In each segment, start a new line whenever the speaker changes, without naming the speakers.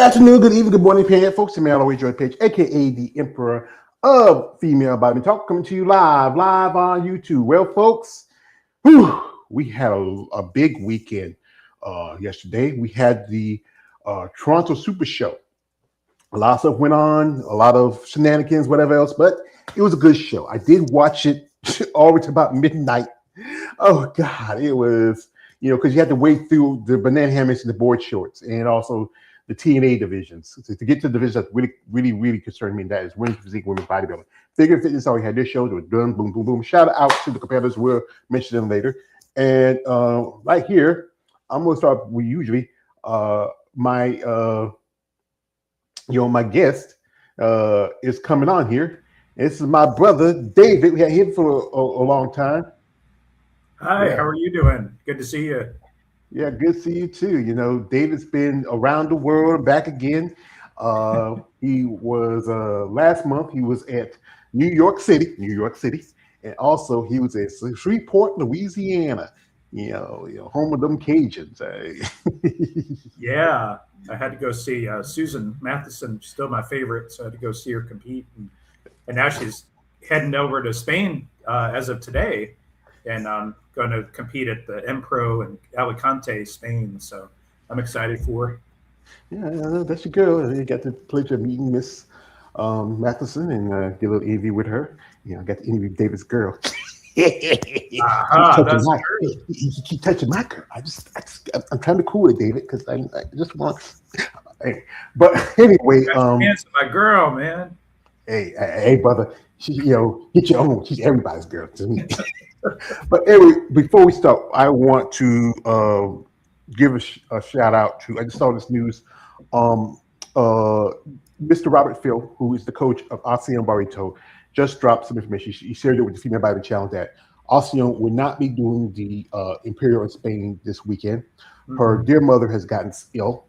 afternoon, good evening, good morning, folks. I'm always Joy Page, aka the Emperor of Female Body Talk, coming to you live on YouTube. Well, folks, we had a big weekend yesterday. We had the Toronto Super Show. A lot of stuff went on, a lot of shenanigans, whatever else, but it was a good show. I did watch it all the way to about midnight. Oh God, it was, because you had to wait through the banana hammocks and the board shorts, and also the TNA divisions. So to get to the division that really concerned me, that is women's physique, women's bodybuilding. Figure Fitness already had their shows. They were done, boom, boom, boom. Shout out to the competitors. We'll mention them later. And right here, I'm gonna start with usually my my guest is coming on here. This is my brother David. We had him for a long time.
Hi, how are you doing? Good to see you.
Yeah, good to see you too. David's been around the world, back again. He was last month. He was at New York City, and also he was at Shreveport, Louisiana. Home of them Cajuns.
Yeah, I had to go see Susan Matheson, still my favorite. So I had to go see her compete, and now she's heading over to Spain as of today, and going to compete at the M-Pro in Alicante, Spain. So I'm excited for her.
Yeah, that's your girl. I got the pleasure of meeting Miss Matheson and get a little interview with her. I got to interview David's girl. He keep touching my girl. I'm trying to cool it, David, because I just want. But anyway,
my girl, man.
Hey, brother. She, get your own. She's everybody's girl to me. But anyway, before we start, I want to give a shout out to. I just saw this news. Mr. Robert Phil, who is the coach of Alcione Barreto, just dropped some information. He shared it with the Female Body Challenge that Alcione will not be doing the Imperial in Spain this weekend. Her dear mother has gotten ill,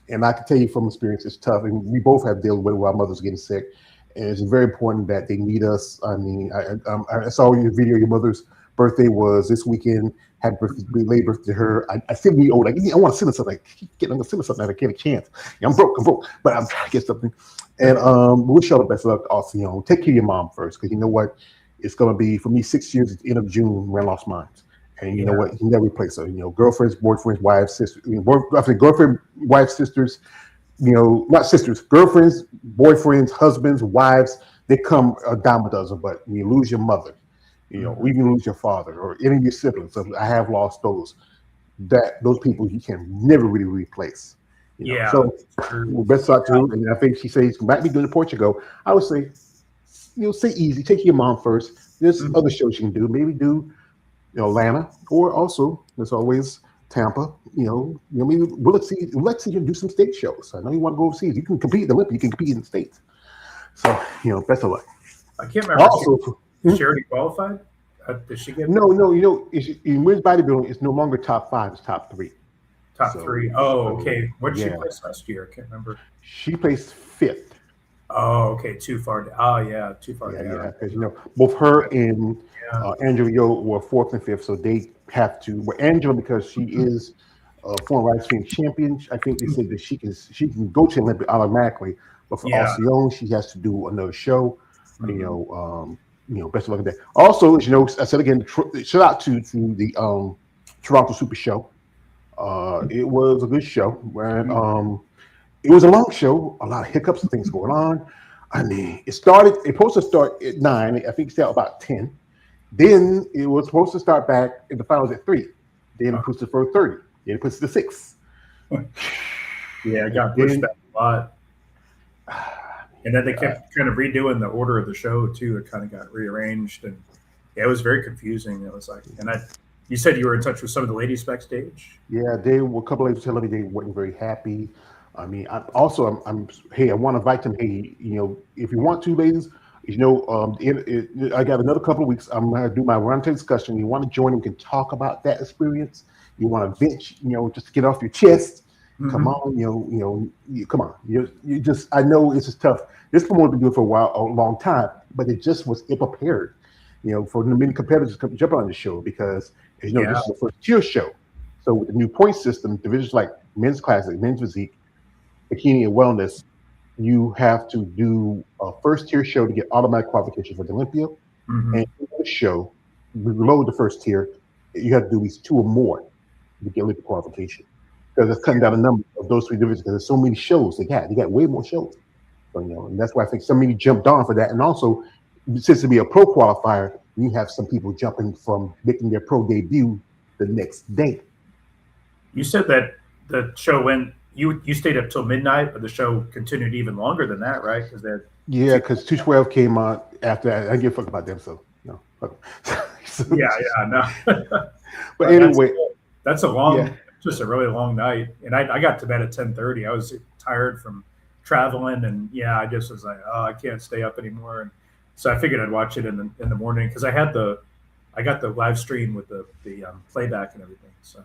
and I can tell you from experience, it's tough. And we both have dealt with it while our mother's getting sick. And it's very important that they meet us. I mean, I saw your video. Your mother's birthday was this weekend. Happy birthday, late birthday to her. I still be old. I want to send her something. I'm going to send her something. I can't a chance. I'm broke. But I'm trying to get something. And wish you all the best of luck to Alcione. Take care of your mom first, because you know what? It's going to be, for me, 6 years at the end of June when I lost mine. And you know what? You can never replace her. Girlfriends, boyfriends, wives, sisters. Girlfriend, wives, sisters. Not sisters, girlfriends, boyfriends, husbands, wives, they come a dime a dozen. But when you lose your mother, or even lose your father or any of your siblings, so I have lost those people you can never really replace. So best luck to her. And I think she says she might be doing Portugal. I would say, stay easy, take care of your mom first. There's other shows you can do. Maybe do Atlanta, or also there's always Tampa, maybe let's see you do some state shows. I know you want to go overseas. You can compete in the Olympics. You can compete in the States. So, best of luck.
I can't remember. Also, she already qualified? Did she get?
No. In women's bodybuilding, it's no longer top 5. It's top 3.
Top 3. Oh, okay. What did she place last year? I can't remember.
She placed 5th.
Oh, okay. Too far down. Oh, yeah. Too far down.
Yeah, because, both her and Angela Yo were 4th and 5th, so they have to. Well, Angela, because she is a former Rice Stream champion, I think they said that she can go to Olympic automatically. But for Alcione, she has to do another show. Best of luck with that. Also, as you know, I said again, shout out to the Toronto Super Show. It was a good show. It was a long show, a lot of hiccups and things going on. I mean, it's supposed to start at 9. I think it started about 10. Then it was supposed to start back in the finals at 3. Then it puts it for 30. Then it puts it to 6.
Yeah, it got pushed back a lot. And then they kept kind of redoing the order of the show too. It kind of got rearranged, and it was very confusing. It was like, you said you were in touch with some of the ladies backstage.
Yeah, they were a couple of ladies telling me they weren't very happy. I mean, I want to invite them. Hey, if you want to, ladies, I got another couple of weeks. I'm going to do my roundtable discussion. You want to join them? We can talk about that experience. You want to vent, just to get off your chest. Come on, come on. You just, I know it's just tough. This promoter been doing it for a long time, but it just was ill prepared, for the many competitors to jump on the show, because this is the first tier show. So with the new point system, divisions like men's classic, men's physique, bikini and wellness, you have to do a first tier show to get automatic qualification for the Olympia, and
Hmm.
the show below the first tier, you have to do at least two or more to get Olympic qualification. Because it's cutting down the number of those three divisions. Because there's so many shows they got way more shows. So, and that's why I think so many jumped on for that. And also, since to be a pro qualifier, you have some people jumping from making their pro debut the next day.
You said that the show went. You stayed up till midnight, but the show continued even longer than that, right? Because they're
Yeah,
two.
because 212 came out after that. I don't give a fuck about them, so no. Fuck 'em. So,
Yeah, yeah, no.
but
But
anyway,
that's a
yeah.
long, just a really long night. And I got to bed at 10:30. I was tired from traveling, and yeah, I just was like, oh, I can't stay up anymore. And so I figured I'd watch it in the morning because I got the live stream with the playback and everything. So,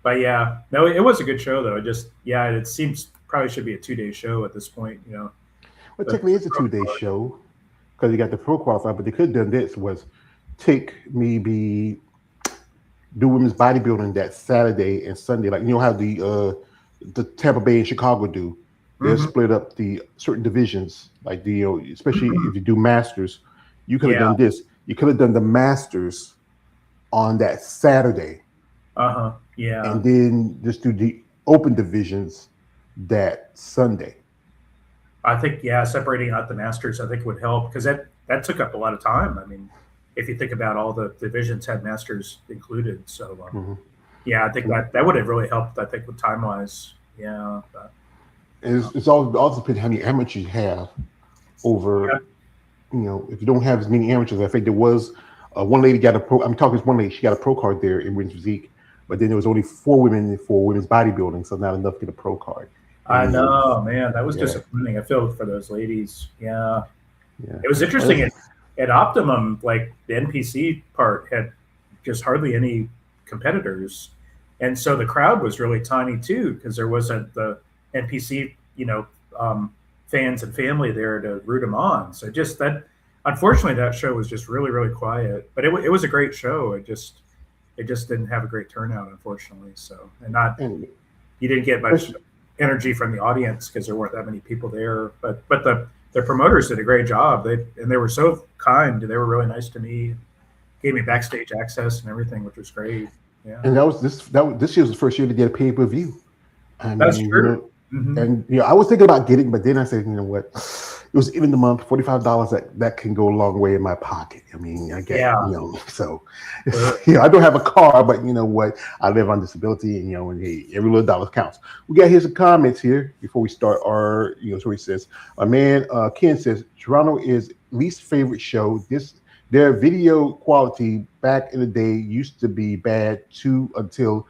but yeah, no, it was a good show though. It just yeah, it seems probably should be a 2 day show at this point.
Well,
But
technically, it's a 2 day show because you got the pro qualifier. But they could have done this was take maybe do women's bodybuilding that Saturday and Sunday, like how the Tampa Bay and Chicago do. They'll
hmm
split up the certain divisions, like especially if you do masters. You could have
yeah,
done this. You could have done the masters on that Saturday,
yeah.
and then just do the open divisions that Sunday.
I think yeah, separating out the masters I think would help because that took up a lot of time. I mean, if you think about all the divisions had masters included, so
Mhm.
yeah, I think that would have really helped. I think with time wise, yeah, but,
And it's all also depends how many amateurs you have over.
yeah,
If you don't have as many amateurs, I think there was one lady got a pro. I'm talking to one lady. She got a pro card there in women's physique, but then there was only four women for women's bodybuilding, so not enough to get a pro card. And
I
then
know, man, that was
yeah,
disappointing. I feel for those ladies. Yeah,
yeah.
it was
And
interesting at Optimum. Like the NPC part had just hardly any competitors, and so the crowd was really tiny too because there wasn't the NPC, um, fans and family there to root them on. So just that, unfortunately, that show was just really really quiet. But it was a great show. It just didn't have a great turnout, unfortunately. So and not
and
you didn't get much
especially
energy from the audience because there weren't that many people there. But the promoters did a great job. They were so kind. They were really nice to me. Gave me backstage access and everything, which was great. Yeah,
and this year was the first year to get a pay per view. I
that's
mean,
true. Hmm.
and I was thinking about getting, but then I said, you know what? It was even the month, $45 that can go a long way in my pocket. I mean, I get,
Yeah,
so
sure.
I don't have a car, but you know what? I live on disability, and hey, every little dollar counts. We got here's some comments here before we start our, so he says, a man, Ken says, Toronto is least favorite show. Their video quality back in the day used to be bad too until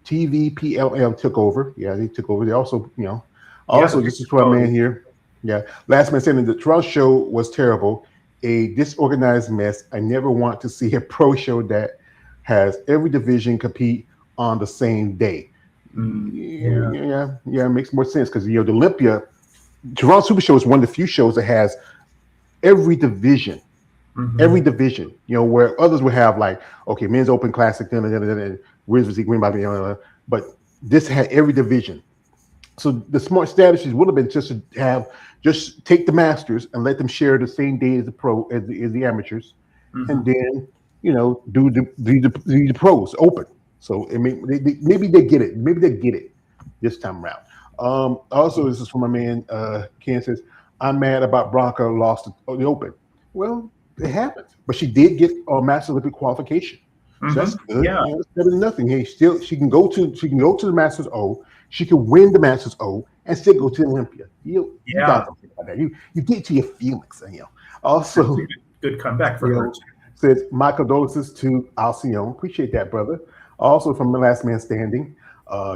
TVPLM took over. Yeah, they took over. They also,
Yeah, the
this
picture
is for a man
quality.
here. Yeah, last man saying the Toronto show was terrible, a disorganized mess. I never want to see a pro show that has every division compete on the same day.
Yeah.
Yeah, it makes more sense because the Olympia, Toronto Super Show is one of the few shows that has every division every
Hmm.
division, where others would have like, okay, men's open classic, and women's physique, women body, but this had every division. So the smart strategies would have been just take the masters and let them share the same day as the pro as the amateurs, and
Hmm.
then do the pros open. So I mean, maybe they get it. Maybe they get it this time around. Also, this is from my man Ken says, I'm mad about Bronca lost the open. Well, it happens, but she did get a Master Olympic qualification, so that's good.
Yeah.
It's better than nothing. Hey, still she can go to the Masters O. She can win the Masters O and still go to Olympia. You guys
Yeah.
don't think about that. You get to your feelings,
That's a
Also,
good comeback for
you
her
know,
too.
says my condolences to Alcione. Appreciate that, brother. Also from the Last Man Standing,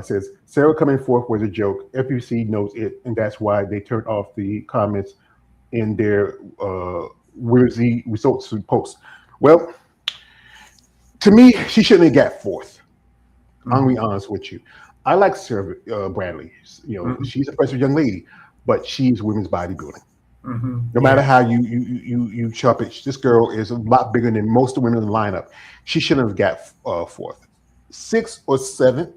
says Sarah coming forth was a joke. FUC knows it, and that's why they turned off the comments in their where's the results post. Well, to me, she shouldn't have got fourth. I'm gonna be
Hmm.
honest with you. I like Sarah Bradley.
Hmm.
She's a impressive young lady, but she's women's bodybuilding. No
Yeah.
matter how you chop it, this girl is a lot bigger than most of the women in the lineup. She shouldn't have got fourth, sixth or seventh.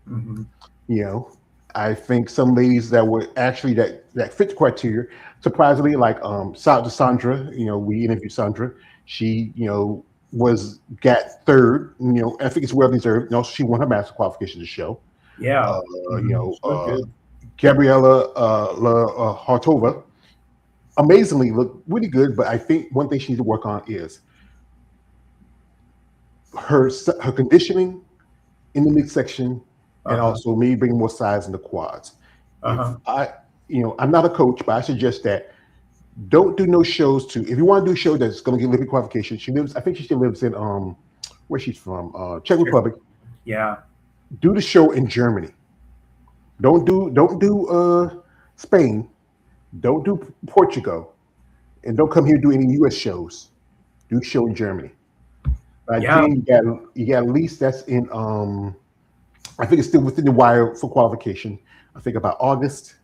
Hmm.
You know, I think some ladies that were actually that fit the criteria, surprisingly, like Sandra, we interviewed Sandra. She, was got third. I think it's well deserved. She won her master qualification to show.
Yeah.
Uh, you
Hmm.
know,
She looked good.
Gabriella Hartova, amazingly looked really good. But I think one thing she needs to work on is her conditioning in the midsection, and
Uh-huh.
also maybe bring more size in the quads. If
Uh-huh.
I'm not a coach, but I suggest that don't do no shows to. If you want to do a show that's going to get Olympic qualification, she lives. I think she still lives in where she's from, Czech Republic.
Yeah.
Do the show in Germany. Don't do Spain. Don't do Portugal, and don't come here and do any U.S. shows. Do a show in Germany. I
Yeah.
think you got at least that's in I think it's still within the wire for qualification. I think about August.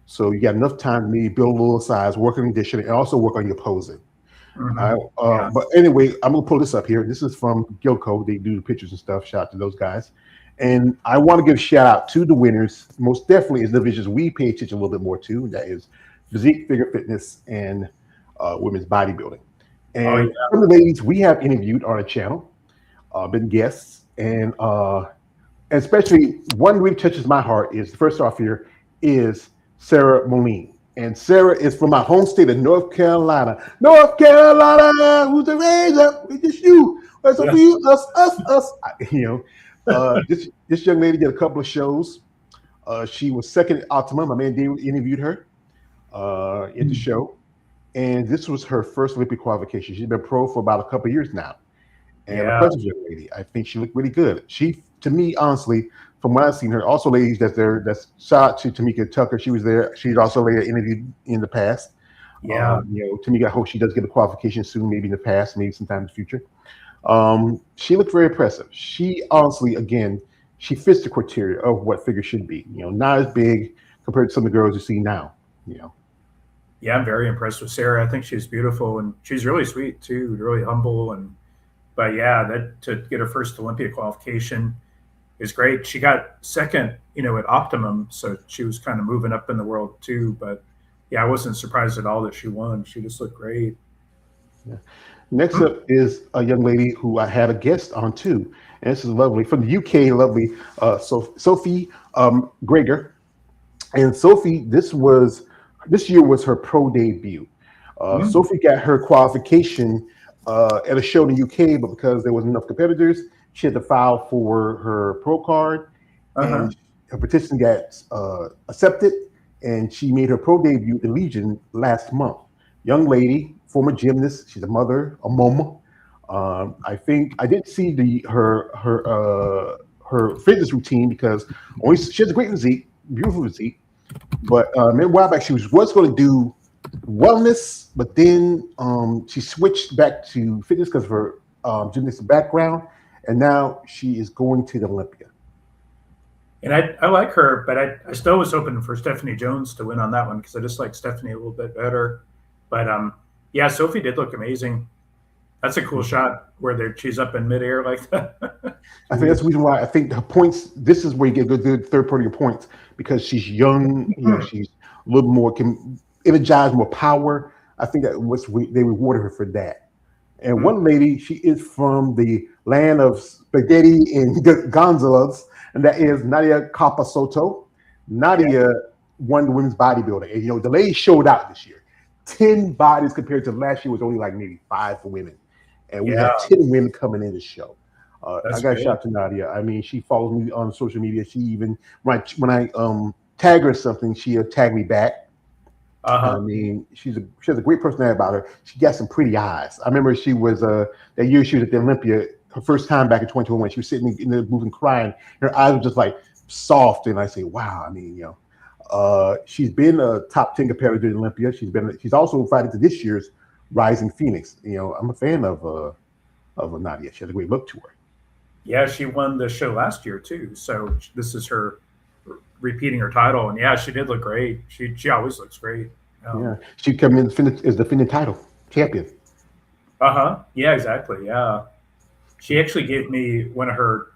So you got enough time to maybe build a little size, work on conditioning, and also work on your posing.
Hmm. Yeah.
But anyway, I'm gonna pull this up here. This is from Gilco. They do the pictures and stuff. Shout out to those guys. And I want to give a shout out to the winners. Most definitely is the divisions we pay attention a little bit more to. That is physique, figure fitness, and women's bodybuilding.
Oh
And
yeah.
some of the ladies we have interviewed on the channel, been guests, and especially one really touches my heart is first off here is Sarah Moline. And Sarah is from my home state of North Carolina. North Carolina, who's the raise up? It's just you. It's a
Yeah.
few, us. This young lady did a couple of shows. She was second at Ultima. My man David interviewed her at the show. And this was her first Olympic qualification. She's been pro for about a couple of years now, and a
Yeah.
precious young lady. I think she looked really good. She, to me, honestly, from what I've seen her, also ladies that's there. That's shout out to Tamika Tucker. She was there. She's also a lady I interviewed in the past.
Yeah.
Tamika, I hope she does get a qualification soon, maybe in the past, maybe sometime in the future. She looked very impressive. She honestly, again, she fits the criteria of what figure should be. Not as big compared to some of the girls you see now. You know,
Yeah. I'm very impressed with Sarah. I think she's beautiful and she's really sweet too, really humble. And but yeah, that to get her first Olympia qualification is great. She got second, at Optimum, so she was kind of moving up in the world too. But yeah, I wasn't surprised at all that she won. She just looked great.
yeah. Next up is a young lady who I had a guest on too, and this is lovely from the UK, lovely Sophie Greger. And Sophie, this year was her pro debut.
Mm.
Sophie got her qualification at a show in the UK, but because there wasn't enough competitors, she had to file for her pro card,
Uh-huh.
and her petition got accepted, and she made her pro debut in Legion last month. Young lady, former gymnast, she's a mother, a mom. I think I didn't see her fitness routine because only she has a great physique, beautiful physique. But maybe a while back, she was going to do wellness, but then she switched back to fitness because of her gymnastic background, and now she is going to the Olympia.
And I like her, but I still was hoping for Stephanie Jones to win on that one because I just like Stephanie a little bit better. But yeah, Sophie did look amazing. That's a cool shot where she's up in midair like that.
I think that's the reason why I think her points. This is where you get good third party points because she's young. She's a little more can energize, more power. I think that they rewarded her for that. And one lady, she is from the land of spaghetti and gonzolas, and that is Nadia Capasoto. Nadia won the women's bodybuilding, and the lady showed out this year. 10 bodies compared to last year was only like maybe 5 for women, and we
Yeah,
had 10 women coming in the show. I
that's
got a
good.
shout out to Nadia. I mean, she follows me on social media. She even when I tag her something, she'll tag me back. I
Uh-huh.
mean, she has a great personality about her. She got some pretty eyes. I remember she was that year she was at the Olympia, her first time back in 2021. She was sitting in the booth and crying. Her eyes were just like soft, and I say, wow. I mean, she's been a top 10 competitor in Olympia. She's also fighting to this year's Rising Phoenix. I'm a fan of Nadia. She has a great look to her.
Yeah, she won the show last year too. So this is her repeating her title. And yeah, she did look great. She always looks great.
Yeah, she come in as the defending title champion.
Uh-huh. Yeah, exactly. Yeah. She actually gave me one of her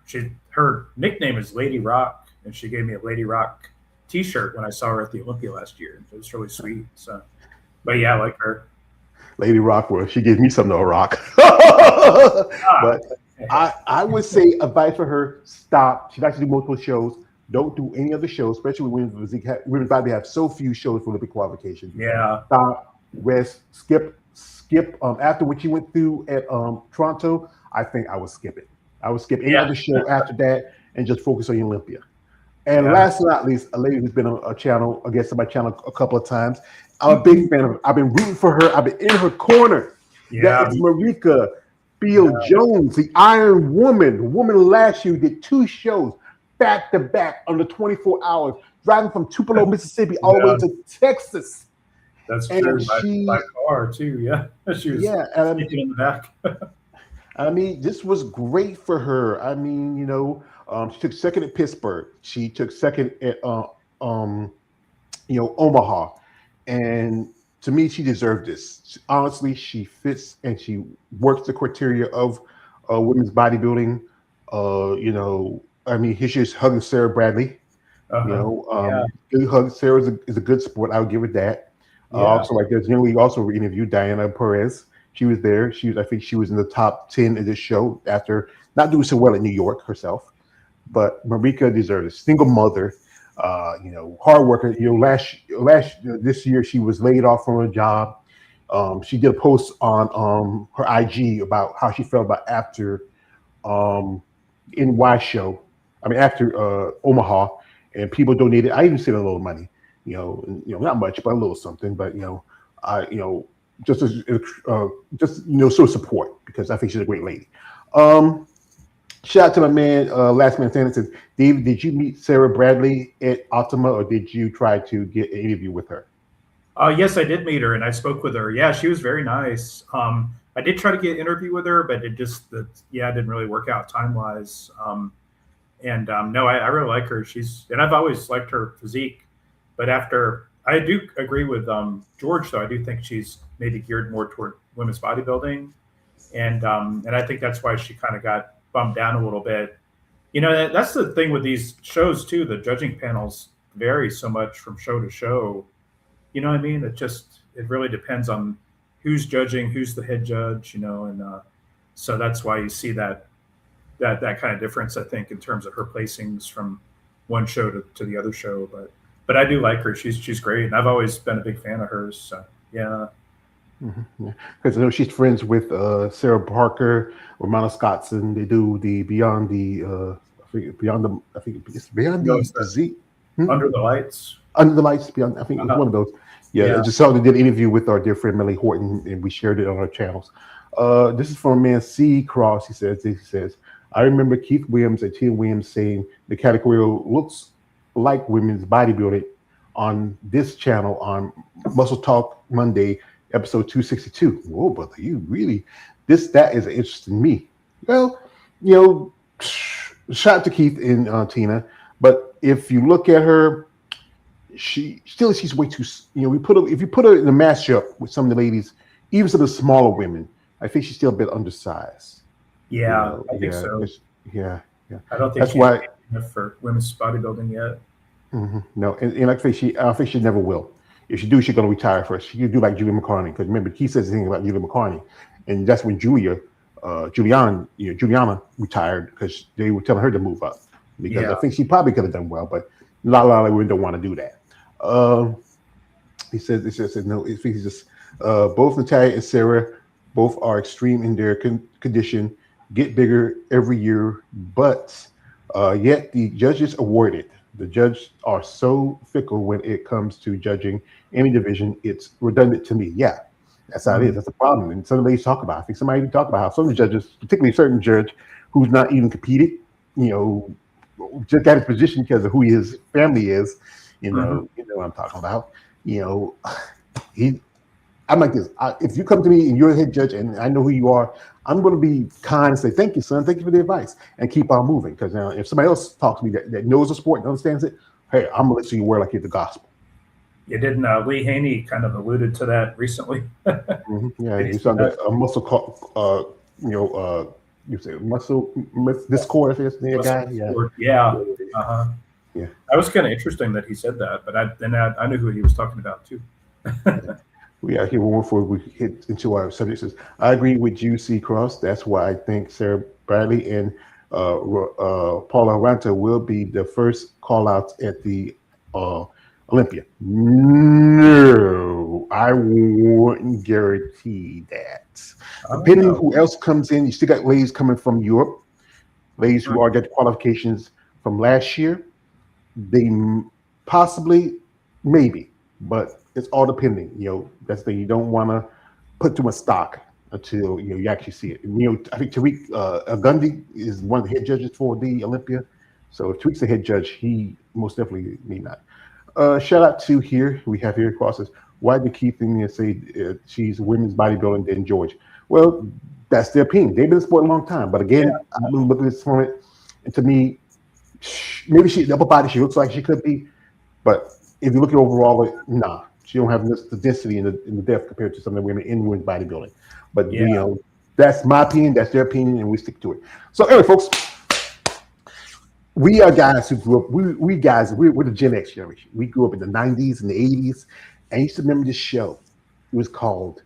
nickname is Lady Rock, and she gave me a Lady Rock T-shirt when I saw her at the Olympia last year. It was really sweet. So, but yeah, I like her.
Lady Rockwell, she gives me something to rock.
Ah,
But I would say advice for her: stop. She likes to do multiple shows. Don't do any other shows, especially when women's body have so few shows for Olympic qualification.
yeah,
Stop, rest, skip. After what you went through at Toronto, I think I would skip it. I would skip any
yeah,
other show after that and just focus on Olympia. And
yeah,
last but not least, a lady who's been on a channel, a guest on my channel a couple of times. I'm a big fan of her. I've been rooting for her. I've been in her corner.
yeah,
That is Marika Beal Jones, the Iron Woman. The woman last year did 2 shows back to back under 24 hours, driving from Tupelo, Mississippi, all the way
yeah.
to Texas.
That's
And
true.
she,
By car too. Yeah, she was
yeah,
sleeping in the back.
I mean, this was great for her. I mean, she took second at Pittsburgh. She took second at Omaha, and to me, she deserved this. Honestly, she fits and she works the criteria of women's bodybuilding. I mean, here she's hugging Sarah Bradley.
Uh-huh. Yeah,
Good hug. Sarah is a good sport. I would give it that.
yeah,
Also, like there's we also interviewed Diana Perez. She was there. I think she was in the top 10 of this show after not doing so well in New York herself. But Marika deserves a single mother, hard worker. This year she was laid off from her job. She did a post on her IG about how she felt about after NY show. I mean after Omaha, and people donated. I even sent a little money. Not much, but a little something. But just as sort of support because I think she's a great lady. Shout out to my man, Last Man Standing says, David, did you meet Sarah Bradley at Optima or did you try to get an interview with her?
yes, I did meet her and I spoke with her. Yeah, she was very nice. I did try to get an interview with her, but it didn't really work out time wise. No, I really like her. And I've always liked her physique, but I do agree with George though. I do think she's maybe geared more toward women's bodybuilding, and I think that's why she kind of got bumped down a little bit. That's the thing with these shows too. The judging panels vary so much from show to show. You know what I mean? It really depends on who's judging, who's the head judge. So that's why you see that kind of difference. I think in terms of her placings from one show to the other show, but I do like her. She's great, and I've always been a big fan of hers. So yeah.
Because I know she's friends with Sarah Parker, Romana Scottson. They do the Beyond the Z.
Under the Lights.
Under the Lights, Beyond. I think it was one of those. Yeah, I just saw they did an interview with our dear friend Melly Horton, and we shared it on our channels. This is from a man C Cross. He says, I remember Keith Williams and Tina Williams saying the category looks like women's bodybuilding on this channel on Muscle Talk Monday, episode 262. Whoa, brother, you really that is interesting to me. Well, shout out to Keith and Tina, but if you look at her, she's way too. If you put her in a matchup with some of the ladies, even some of the smaller women, I think she's still a bit undersized.
Yeah, I think so.
Yeah.
I don't think
that's why
enough for women's bodybuilding yet.
Mm-hmm. No, and I don't think she never will. If she do, she's going to retire first. She could do like Julia McCartney, because remember, he says the thing about Julia McCartney, and that's when Juliana retired because they were telling her to move up. Because I think she probably could have done well, but a lot of women don't want to do that. He says no. He's just both Natalia and Sarah both are extreme in their condition, get bigger every year, but yet the judges award it. The judges are so fickle when it comes to judging any division. It's redundant to me. Yeah, that's how it is. That's a problem. And some ladies talk about it. I think somebody even talked about how some of the judges, particularly a certain judge who's not even competed, just got his position because of who his family is. You know what I'm talking about. I'm like this. If you come to me and you're a head judge and I know who you are, I'm going to be kind and say, thank you, son. Thank you for the advice and keep on moving. Because now if somebody else talks to me that knows the sport and understands it, hey, I'm going to let you wear like you're the gospel.
Yeah, didn't Lee Haney kind of alluded to that recently?
Yeah, he's on a muscle call, you say muscle discord, if it's the guy.
Yeah. Uh-huh.
Yeah.
That was kind of interesting that he said that, but I knew who he was talking about too.
We are here before we hit into our subjects. I agree with you, C. Cross. That's why I think Sarah Bradley and Paula Ranta will be the first call outs at the Olympia. No, I wouldn't guarantee that.
I don't
Depending on
know.
who else comes in, you still got ladies coming from Europe, ladies who already got the qualifications from last year. They possibly, maybe, but it's all depending. That's the thing. You don't want to put too much stock until you actually see it. And, I think Tariq Gundy is one of the head judges for the Olympia. So if Tariq's the head judge, he most definitely may not. Shout out to here we have here crosses. Why do Keith and say she's women's bodybuilding than George? Well, that's their opinion. They've been in the sport a long time, but again, I've been looking at this from it, and to me, maybe the upper body she looks like she could be, but if you look at overall, nah, she don't have the density and the depth compared to some of the women in women's bodybuilding. But that's my opinion, that's their opinion, and we stick to it. So anyway, folks, we are guys who grew up. We're the Gen X generation. We grew up in the '90s and the '80s, and I used to remember this show. It was called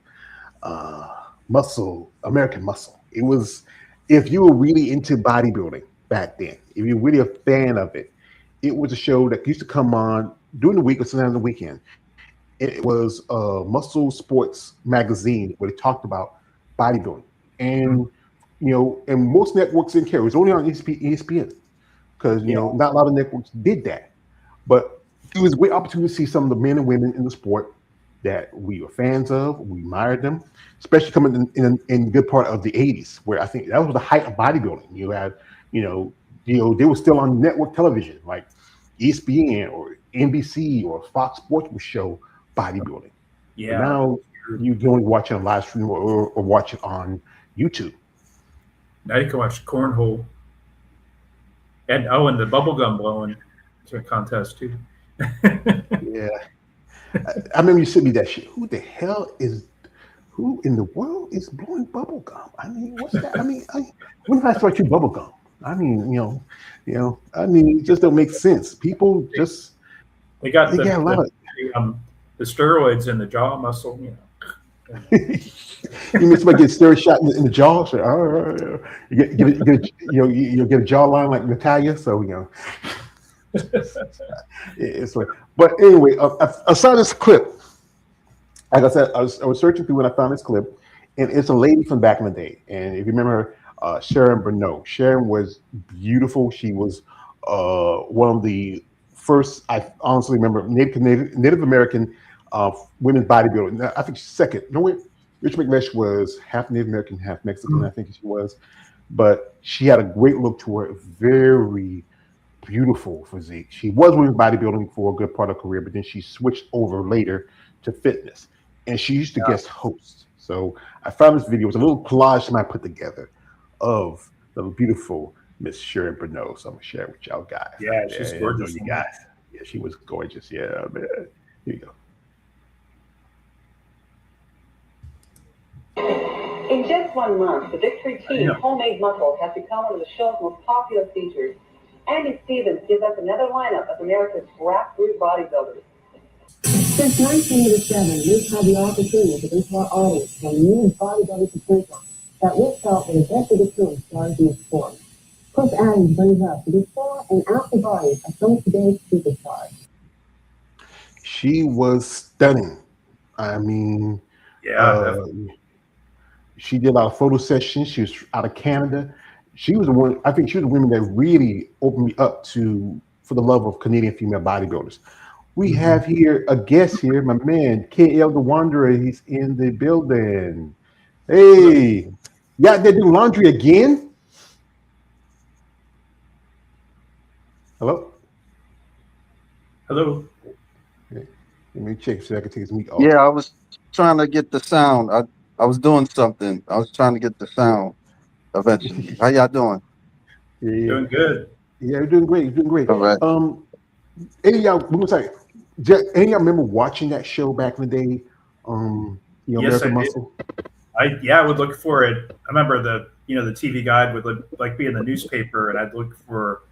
American Muscle. It was, if you were really into bodybuilding back then, if you're really a fan of it, it was a show that used to come on during the week or sometimes on the weekend. It was a Muscle Sports magazine where they talked about bodybuilding, and and most networks didn't care. It was only on ESPN because not a lot of networks did that, but it was a great opportunity to see some of the men and women in the sport that we were fans of. We admired them, especially coming in a good part of the '80s, where I think that was the height of bodybuilding. You had, they were still on network television, like ESPN or NBC or Fox Sports would show bodybuilding.
Yeah.
But now you can only watch it on live stream or watch it on YouTube.
Now you can watch cornhole. And the bubblegum blowing contest too.
Yeah. I remember you sent me that shit. Who in the world is blowing bubble gum? I mean, what's that? I mean, when did I start chewing bubble gum? I mean, it just don't make sense. People just
they got
a lot of
the steroids in the jaw muscle.
You mean somebody get steroid shot in the jaw? So, you'll get a jawline like Natalia. So it's like. But anyway, I saw this clip. Like I said, I was searching through and I found this clip, and it's a lady from back in the day. And if you remember her, Sharon Bernot. Sharon was beautiful. She was one of the first. I honestly remember Native American women's bodybuilding. I think second. No wait. Rich McLeish was half Native American, half Mexican. I think she was, but she had a great look to her. Very beautiful physique. She was women's bodybuilding for a good part of her career, but then she switched over later to fitness, and she used to guest host. So I found this video. It was a little collage somebody put together of the beautiful Miss Sharon Bernot. So I'm gonna share it with y'all guys.
Yeah, she's gorgeous.
You guys. Yeah, she was gorgeous. Yeah, man. Here you go.
In just 1 month, the Victory Team Homemade Muscle has become one of the show's most popular features. Andy Stevens gives us another lineup of America's grassroots bodybuilders.
Since 1987, we've had the opportunity to reach our audience from new bodybuilding potential that we felt would eventually become stars in the sport. Coach Adams brings us the before and after bodies of some of today's superstars.
She was stunning. I mean, she did a lot of photo sessions. She was out of Canada. She was the one. I think she was the woman that really opened me up for the love of Canadian female bodybuilders. We have here a guest here, my man KL the Wanderer. He's in the building. Hey, you out there doing laundry again? Hello.
Hello.
Let me check so I can take his mic off.
Yeah, I was trying to get the sound. I was doing something. I was trying to get the sound eventually. How y'all doing?
Yeah.
Doing good.
Yeah, you're doing great. You're doing great.
All right.
Any of y'all remember watching that show back in the day?
Yes,
American
I
Muscle.
did. I would look for it. I remember the TV guide would be in the newspaper, and I'd look for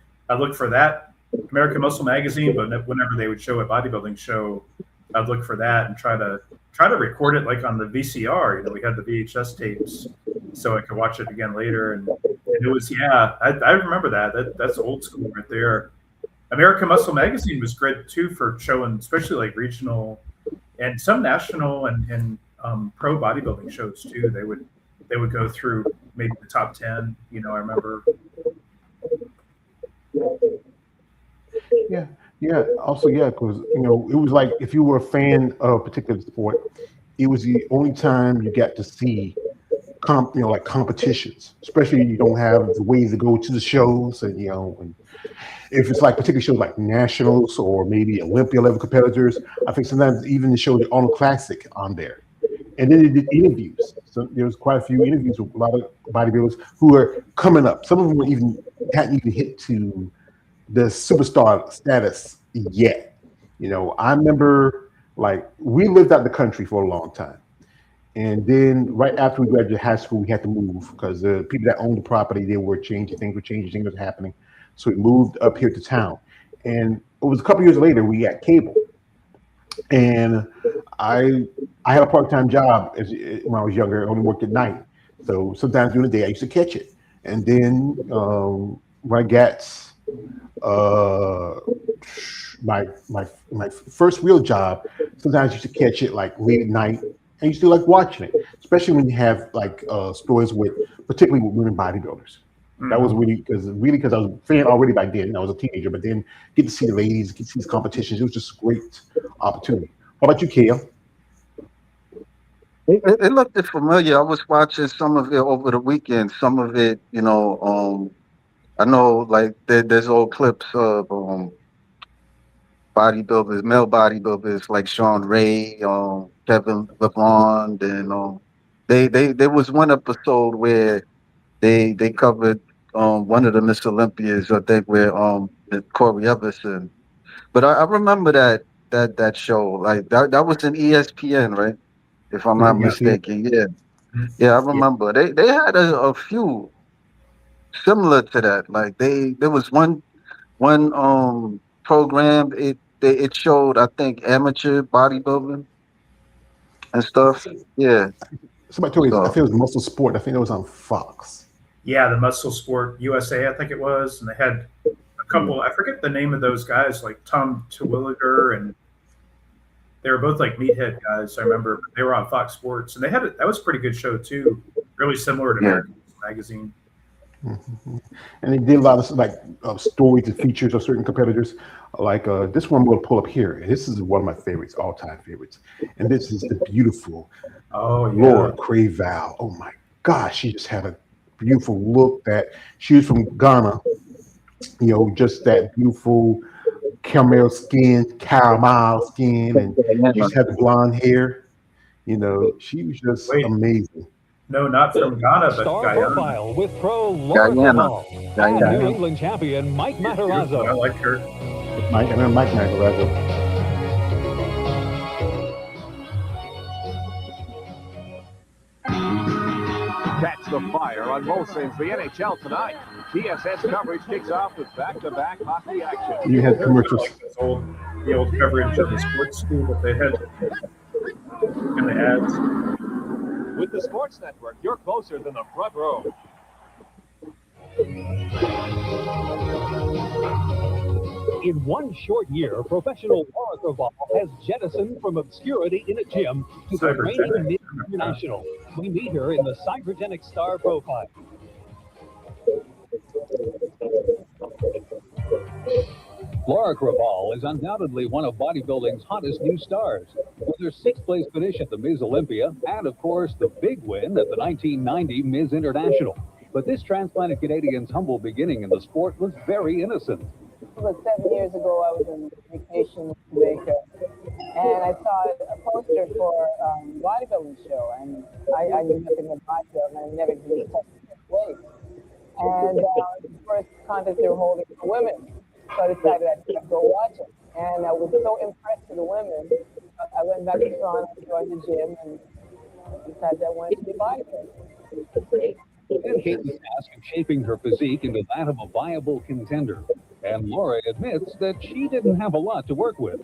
that American Muscle magazine, but whenever they would show a bodybuilding show, I'd look for that and try to record it like on the VCR. We had the VHS tapes, so I could watch it again later. And it was I remember that's old school right there. American Muscle magazine was great too for showing, especially like regional and some national and pro bodybuilding shows too. They would go through maybe the top 10. I remember.
Yeah. Also, because it was like if you were a fan of a particular sport, it was the only time you got to see like competitions. Especially you don't have the ways to go to the shows, and and if it's like particular shows like nationals or maybe Olympia level competitors, I think sometimes even the show the Arnold Classic on there. And then they did interviews. So there was quite a few interviews with a lot of bodybuilders who are coming up. Some of them hadn't even hit to the superstar status yet. I remember like we lived out the country for a long time. And then right after we graduated high school, we had to move because the people that owned the property, they were changing, things were happening. So we moved up here to town. And it was a couple years later, we got cable. And I had a part-time job when I was younger. I only worked at night. So sometimes during the day, I used to catch it. And then when I got my first real job, sometimes I used to catch it like late at night. I used to like watching it, especially when you have like stories particularly with women bodybuilders. That was really because I was a fan already by then. I was a teenager, but then get to see the ladies, get to see these competitions. It was just a great opportunity. How about you, Kale?
It looked familiar. I was watching some of it over the weekend. Some of it, I know like there's old clips of bodybuilders, male bodybuilders like Sean Ray, Kevin LeBron, and there was one episode where they covered one of the Miss Olympias, I think, where Corey Everson. But I remember that show, like that was in ESPN, right? If I'm not mistaken. Yeah, I remember. They had a few similar to that. Like there was one program it showed, I think, amateur bodybuilding and stuff. Yeah.
Somebody told me I think it was Muscle Sport. I think it was on Fox.
Yeah, the Muscle Sport USA, I think it was, and they had a couple. I forget the name of those guys, like Tom Terwilliger, and they were both like meathead guys. I remember they were on Fox Sports, and that was a pretty good show too. Really similar to American Magazine.
Mm-hmm. And they did a lot of like stories and features of certain competitors. Like this one we'll pull up here. And this is one of my favorites, all-time favorites. And this is the beautiful Laura Craval. Oh my gosh, she just had a beautiful look. That she was from Ghana. Just that beautiful caramel skin, and she just had the blonde hair. She was just amazing.
No, not from Ghana, but
Star
Guyana.
Profile with pro Laura Craval and New England champion Mike Matarazzo.
I like her.
Mike Matarazzo.
Catch the fire on both ends. The NHL tonight. TSS coverage kicks off with back-to-back hockey action.
You had commercials.
Like the old coverage of the sports school that they had in the ads.
With the Sports Network, you're closer than the front row.
In one short year, professional Laura Craval has jettisoned from obscurity in a gym to the reigning Miss International. We meet her in the Cybergenic Star Profile. Laura Craval is undoubtedly one of bodybuilding's hottest new stars. With her sixth-place finish at the Ms. Olympia, and of course the big win at the 1990 Ms. International. But this transplanted Canadian's humble beginning in the sport was very innocent.
About 7 years ago, I was on vacation in Jamaica, and I saw a poster for a bodybuilding show, and I knew nothing about bodybuilding, and I never really touched weight. And it was the first contest they were holding for women. So I decided I'd go watch it. And I was so impressed with the women, I went back to Toronto, joined the gym, and decided I wanted to be bodybuilding.
dedicate the task of shaping her physique into that of a viable contender. And Laura admits that she didn't have a lot to work with.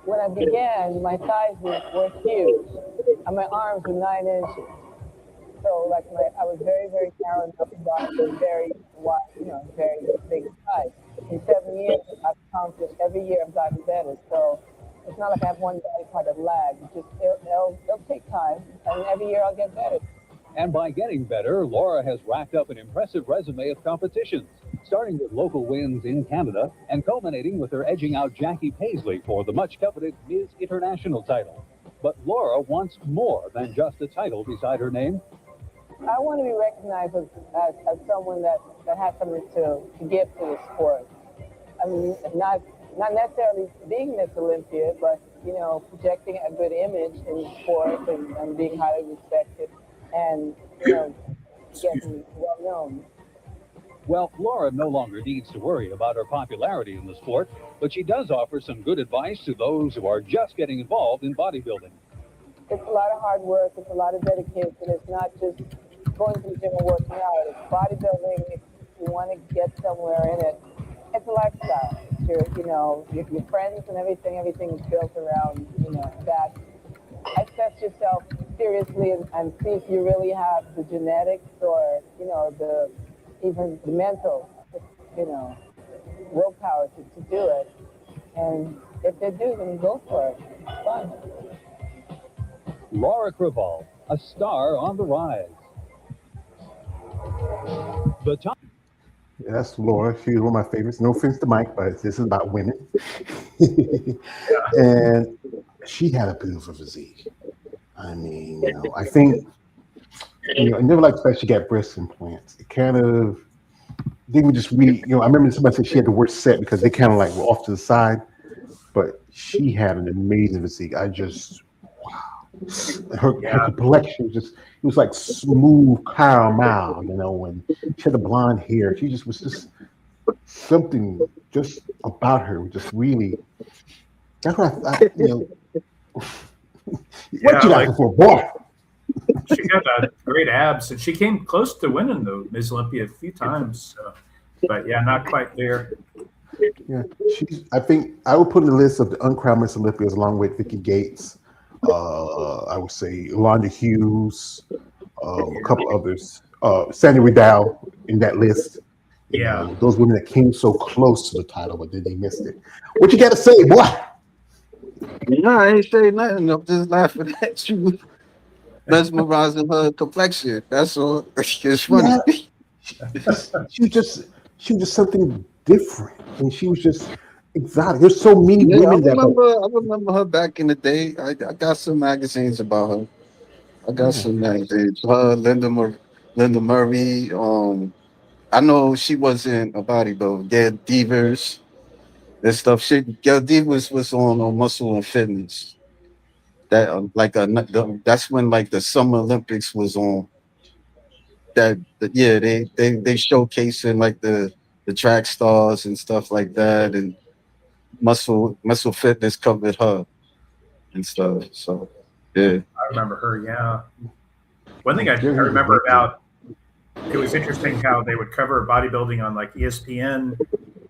When I began, my thighs were huge, and my arms were 9 inches. So, like, I was very, very narrow enough body, but very wide, very big thighs. In 7 years, I've accomplished, every year I've gotten better. So, it's not like I have one body part that lags. It'll take time, and every year I'll get better.
And by getting better, Laura has racked up an impressive resume of competitions, starting with local wins in Canada and culminating with her edging out Jackie Paisley for the much-coveted Ms. International title. But Laura wants more than just a title beside her name.
I want to be recognized as someone that has something to give to the sport. I mean, not necessarily being Miss Olympia, but, projecting a good image in the sport and being highly respected and, getting well known.
Well, Laura no longer needs to worry about her popularity in the sport, but she does offer some good advice to those who are just getting involved in bodybuilding.
It's a lot of hard work. It's a lot of dedication. It's not just going to the gym and working out. It's bodybuilding. If you want to get somewhere in it, it's a lifestyle. It's your friends and everything. Everything is built around, that. Assess yourself seriously and see if you really have the genetics or, even the mental, willpower to do it. And if they do, then go for it. It's fun.
Laura Creval, a star on the rise. The top.
Yeah, that's Laura. She's one of my favorites. No offense to Mike, but this is about women. And she had a beautiful physique. I mean, I think, I never liked the fact she got breast implants. It kind of, they would just I remember somebody said she had the worst set because they kind of like were off to the side, but she had an amazing physique. Wow. Her complexion it was like smooth caramel, when she had the blonde hair. She just was just something just about her, just really, that's what I what you like for, boy?
She got great abs, and she came close to winning the Ms. Olympia a few times. But yeah, not quite there.
Yeah, I think I would put in the list of the uncrowned Miss Olympias along with Vicky Gates. I would say Londa Hughes, a couple others. Sandy Riddell in that list.
Yeah,
those women that came so close to the title, but then they missed it. What you got to say, boy?
No, I ain't say nothing. I'm just laughing at you, mesmerizing her complexion. That's all. It's funny.
Yeah. She was just something different, and she was just exotic. There's so many women
I remember her back in the day. I got some magazines about her. I got some magazines. Her, Linda Murray. I know she wasn't a bodybuilder. Gail Divers and stuff. Gail Divers was on Muscle and Fitness. That that's when like the Summer Olympics was on. They showcasing like the track stars and stuff like that, and Muscle Fitness covered her and stuff. So yeah,
I remember her. Yeah, one thing I remember about it was interesting how they would cover bodybuilding on like ESPN.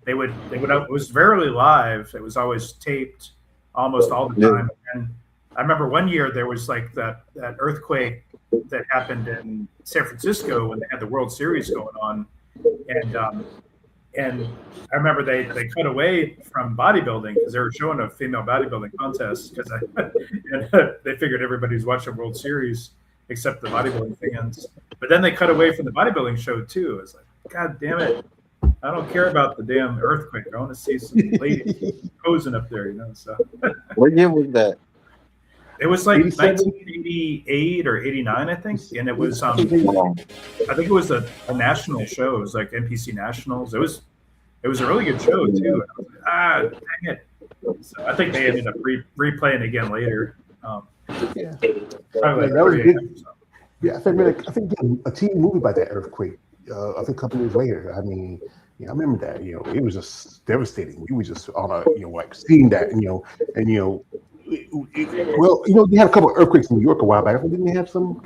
They would it was rarely live. It was always taped almost all the time. And I remember one year there was like that earthquake that happened in San Francisco when they had the World Series going on, and I remember they cut away from bodybuilding because they were showing a female bodybuilding contest because they figured everybody was watching World Series except the bodybuilding fans. But then they cut away from the bodybuilding show too. It's like, God damn it. I don't care about the damn earthquake. I want to see some ladies posing up there, So
what year was that?
It was like 1988 or 89, I think. And it was I think it was a national show. It was like NPC Nationals. It was a really good show too. And I was like, dang it. So I think they ended up replaying again later.
Yeah, that was good. Yeah, I think a TV movie about that earthquake. I think a couple years later. I mean, I remember that. It was just devastating. We were just on like seeing that, they had a couple of earthquakes in New York a while back. Didn't they have some,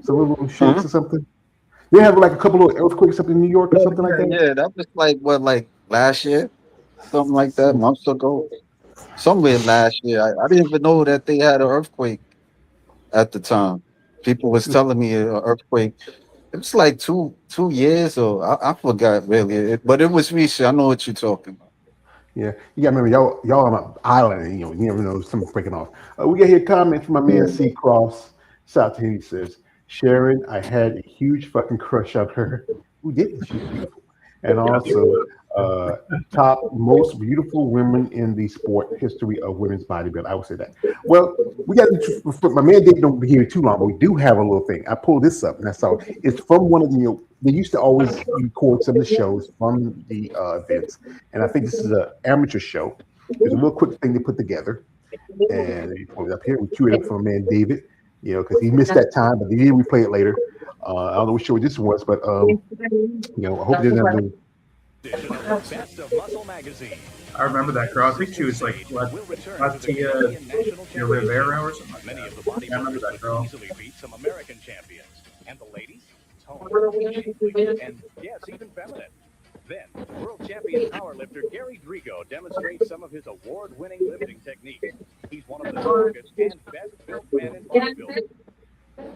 some little shakes or something? They have like a couple of earthquakes up in New York or something like that.
Yeah, that was like last year, something like that, months ago, somewhere last year. I didn't even know that they had an earthquake at the time. People was telling me an earthquake. It was like two years, or I forgot really, but it was recent. I know what you're talking about.
Yeah, you got to remember y'all on an island, and you never know something's breaking off. We got here comments from my man C Cross. Shout out to him. He says, Sharon, I had a huge fucking crush on her. Who didn't? She's beautiful. And also, uh, top most beautiful women in the sport history of women's bodybuilding. I would say that. Well, we got my man Dave don't be here too long, but we do have a little thing. I pulled this up, and that's all. It's from one of the they used to always record some of the shows from the events, and I think this is an amateur show. There's a little quick thing they put together, and they put it up here. We queued it up for my man David, because he missed that time, but he did replay it later. I don't know which show this was, but I hope it didn't have to.
Best of Muscle Magazine.
I remember that girl. I think she was like Latia Rivera or something.
Many of the bodybuilders
I remember that girl.
easily beat some American champions. And the ladies? Tone, and yes, even feminine. Then, world champion powerlifter Gary Drigo demonstrates some of his award-winning lifting techniques. He's one of the strongest and best-built men in bodybuilding.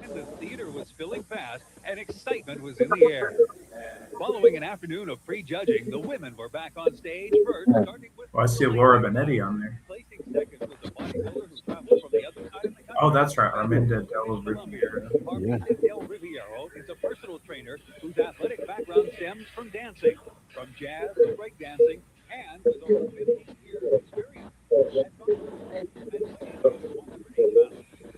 And the theater was filling fast, and excitement was in the air. Following an afternoon of prejudging, the women were back on stage first, starting with...
I see Laura Benetti on there.
Placing second was a bodybuilder who traveled from the other side of the country.
Oh, that's right. Arminda Del Riviera.
Arminda Del Riviero is a personal trainer whose athletic background stems from dancing, from jazz to breakdancing, and with over 15 years of experience.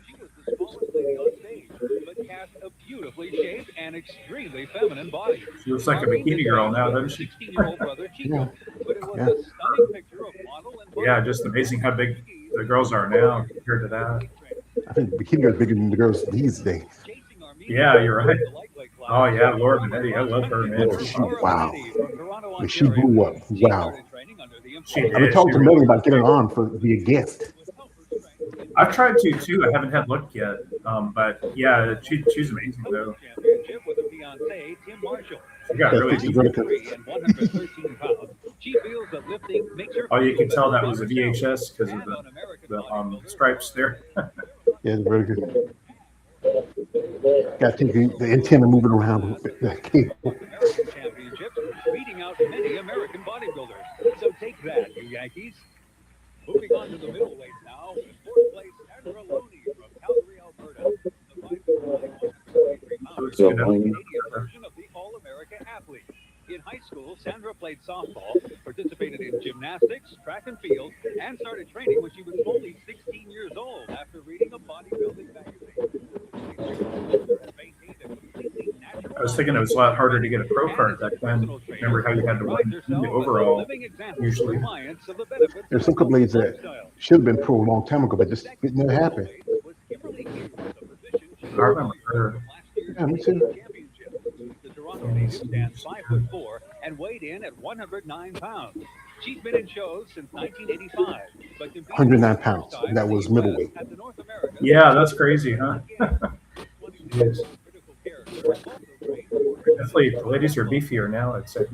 She was the smallest lady on stage, but cast a beautifully shaped and extremely feminine body.
She looks like a bikini girl now, doesn't she?
16-year-old brother Chico, but it was a stunning picture of model and
Yeah, just amazing how big the girls are now compared to that.
I think the bikini girls bigger than the girls these days.
Yeah, you're right. Oh yeah, Laura Benetti. I love her, man.
Wow. She blew up. Wow.
She
I've been
did.
talking
She
to
really-
Melly about getting her on for be a guest.
I've tried to too. I haven't had luck yet. But yeah, she's amazing though.
Championship with a fiance, Tim Marshall.
She got really deep.
3 and 113 pounds. She feels that lifting makes her
Oh, you can tell that was a VHS because of the stripes there.
Yeah, it's very good. Got to take the antenna moving around with that cable.
American Championships, beating out many American bodybuilders. So take that, you Yankees. Moving on to the middleweight now. In fourth place, Sandra Loney from Calgary, Alberta. The 5'9", 143 Canadian version of the All-America athlete. In high school, Sandra played softball, participated in gymnastics, track and field, and started training when she was only 16 years old after reading a bodybuilding magazine.
I was thinking it was a lot harder to get a pro card back then. Remember how you had to win the overall usually.
There's some couple ladies that should have been pro a long time ago, but just it never happened.
I remember her.
Yeah, me too.
The Toronto native stands 5'4" and weighed in at 109 pounds. She's been in shows since 1985, but
109 pounds. That was middleweight.
Yeah, that's crazy, huh? Yes. Definitely, the ladies are beefier now, I'd say.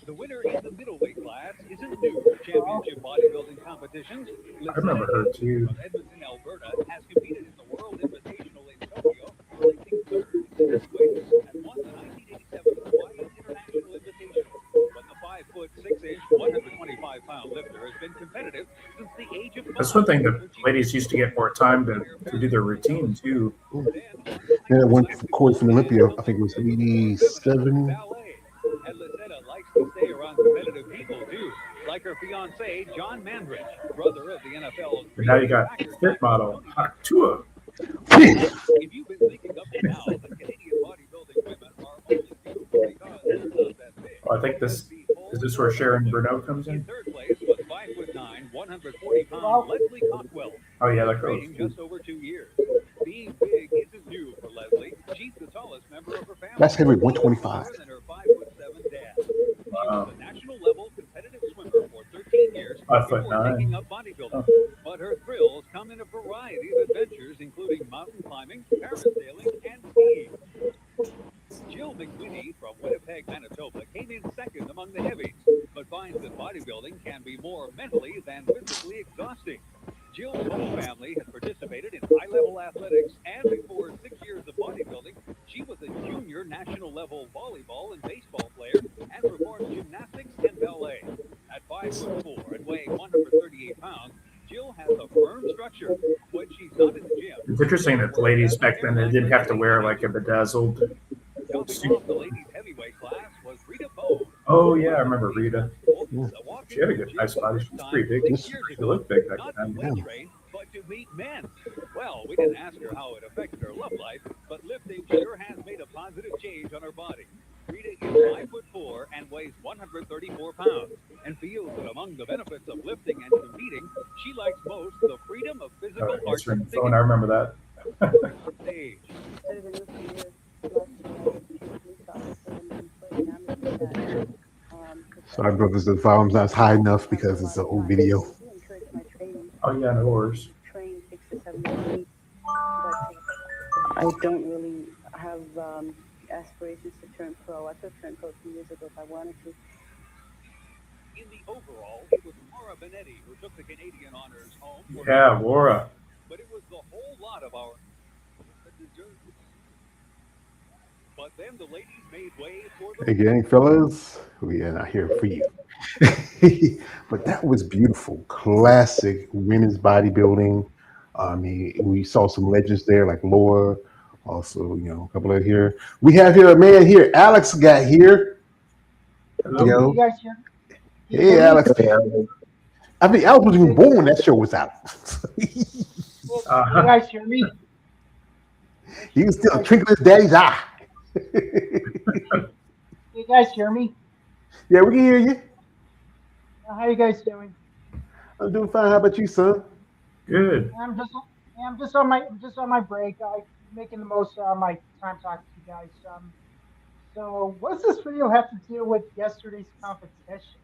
The winner in the middleweight class isn't new to championship bodybuilding competitions.
I remember her too.
From Edmonton, Alberta, has competed in the World Invitational in Tokyo, placing third in this weight, and won the 1987 Hawaii International Invitational. But the 5'6" 125-pound lifter has been competitive since the age of 5.
That's one thing that ladies used to get more time to do their routine too.
And it went from course from Olympia, I think it was 87.
And Lisetta likes to stay around competitive people too, like her fiance John Mandrich, brother of the NFL's.
And now you got fit model Tua.
If you've been thinking up to now that Canadian bodybuilding women are only beautiful because they're not that big.
I think this is this where Sharon Bruneau comes in.
Third place was 5'9", 140-pound Leslie Cockwell.
Oh yeah, that girl.
Training just over 2 years. Being big isn't new for Leslie. She's the tallest member of her family.
That's heavy, 125.
Than her 5'7" dad. She was a national level competitive swimmer for 13 years before
5'9".
taking up bodybuilding. But her thrills come in a variety of adventures, including mountain climbing, parasailing, and skiing. Jill McWhinney from Winnipeg, Manitoba, came in second among the heavies, but finds that bodybuilding can be more mentally than physically exhausting. Jill's whole family has participated in high-level athletics, and before 6 years of bodybuilding, she was a junior national-level volleyball and baseball player and performed gymnastics and ballet. At 5'4" and weighing 138 pounds, Jill has a firm structure. When she's not in the gym,
It's interesting that the ladies back then they didn't have to wear like a bedazzled
topping off the ladies' heavyweight class was Rita Bone.
Oh yeah, I remember Rita. She had a good nice body. She was pretty big. She looked big back
Not
then.
to weight train, but to meet men. Well, we didn't ask her how it affected her love life, but lifting sure has made a positive change on her body. Rita is 5'4" and weighs 134 pounds, and feels that among the benefits of lifting and competing, she likes most the freedom of physical
Answering the
artistic
phone, I remember that.
stage.
Sorry, brothers, the volume's not high enough because it's an old video.
Oh yeah, no worries.
Train 6 to 7 days a week, but I don't really have aspirations to turn pro. I could turn pro 2 years ago if I wanted to.
In the overall, it was Laura Benetti who took the Canadian honors home.
Yeah, Laura.
But it was the whole lot of our that deserved it. But then the ladies made way for the
Again, fellas, we are not here for you. But that was beautiful. Classic women's bodybuilding. I mean, we saw some legends there like Laura. Also, a couple of here. We have here a man here. Alex got here.
Hello.
Yo.
You guys hear?
Hey, Alex. I mean, Alex wasn't even born when that show was out.
You guys hear me?
He was still twinkling his daddy's eye.
You guys hear me?
Yeah, we can hear you.
How you guys doing?
I'm doing fine. How about you, son?
Good.
I'm just on my break. I'm making the most out of my time talking to you guys. So what does this video have to do with yesterday's competition?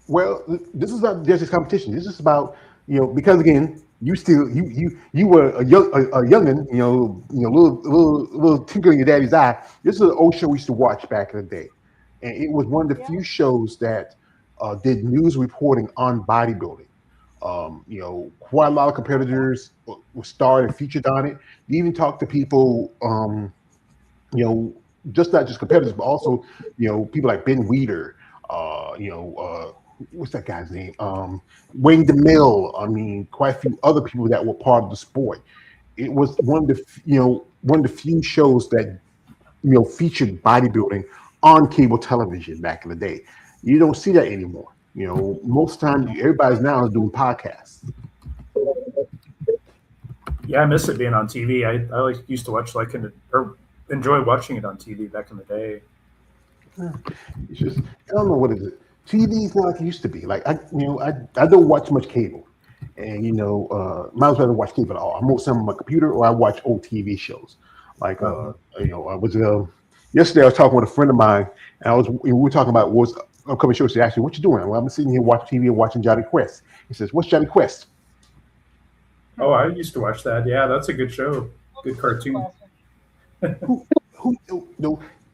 Well, this is not just a competition. This is about because again, you were a youngin, little twinkle in your daddy's eye. This is an old show we used to watch back in the day, and it was one of the few shows that did news reporting on bodybuilding. Quite a lot of competitors were starred and featured on it. You even talked to people, just not just competitors, but also people like Ben Weeder. What's that guy's name? Wayne DeMille. I mean, quite a few other people that were part of the sport. It was one of the few shows that featured bodybuilding on cable television back in the day. You don't see that anymore. Most times everybody's now doing podcasts.
Yeah, I miss it being on TV. I used to watch or enjoy watching it on TV back in the day.
It's just I don't know what is it. TV is not like it used to be. Like I don't watch much cable, and might as well watch cable at all. I'm mostly on my computer or I watch old TV shows. Like I was yesterday I was talking with a friend of mine, and we were talking about what's upcoming shows. He asked me, "What you doing?" Well, I'm sitting here watching TV and watching Johnny Quest. He says, "What's Johnny Quest?"
Oh, I used to watch that. Yeah, that's a good show. Good cartoon.
who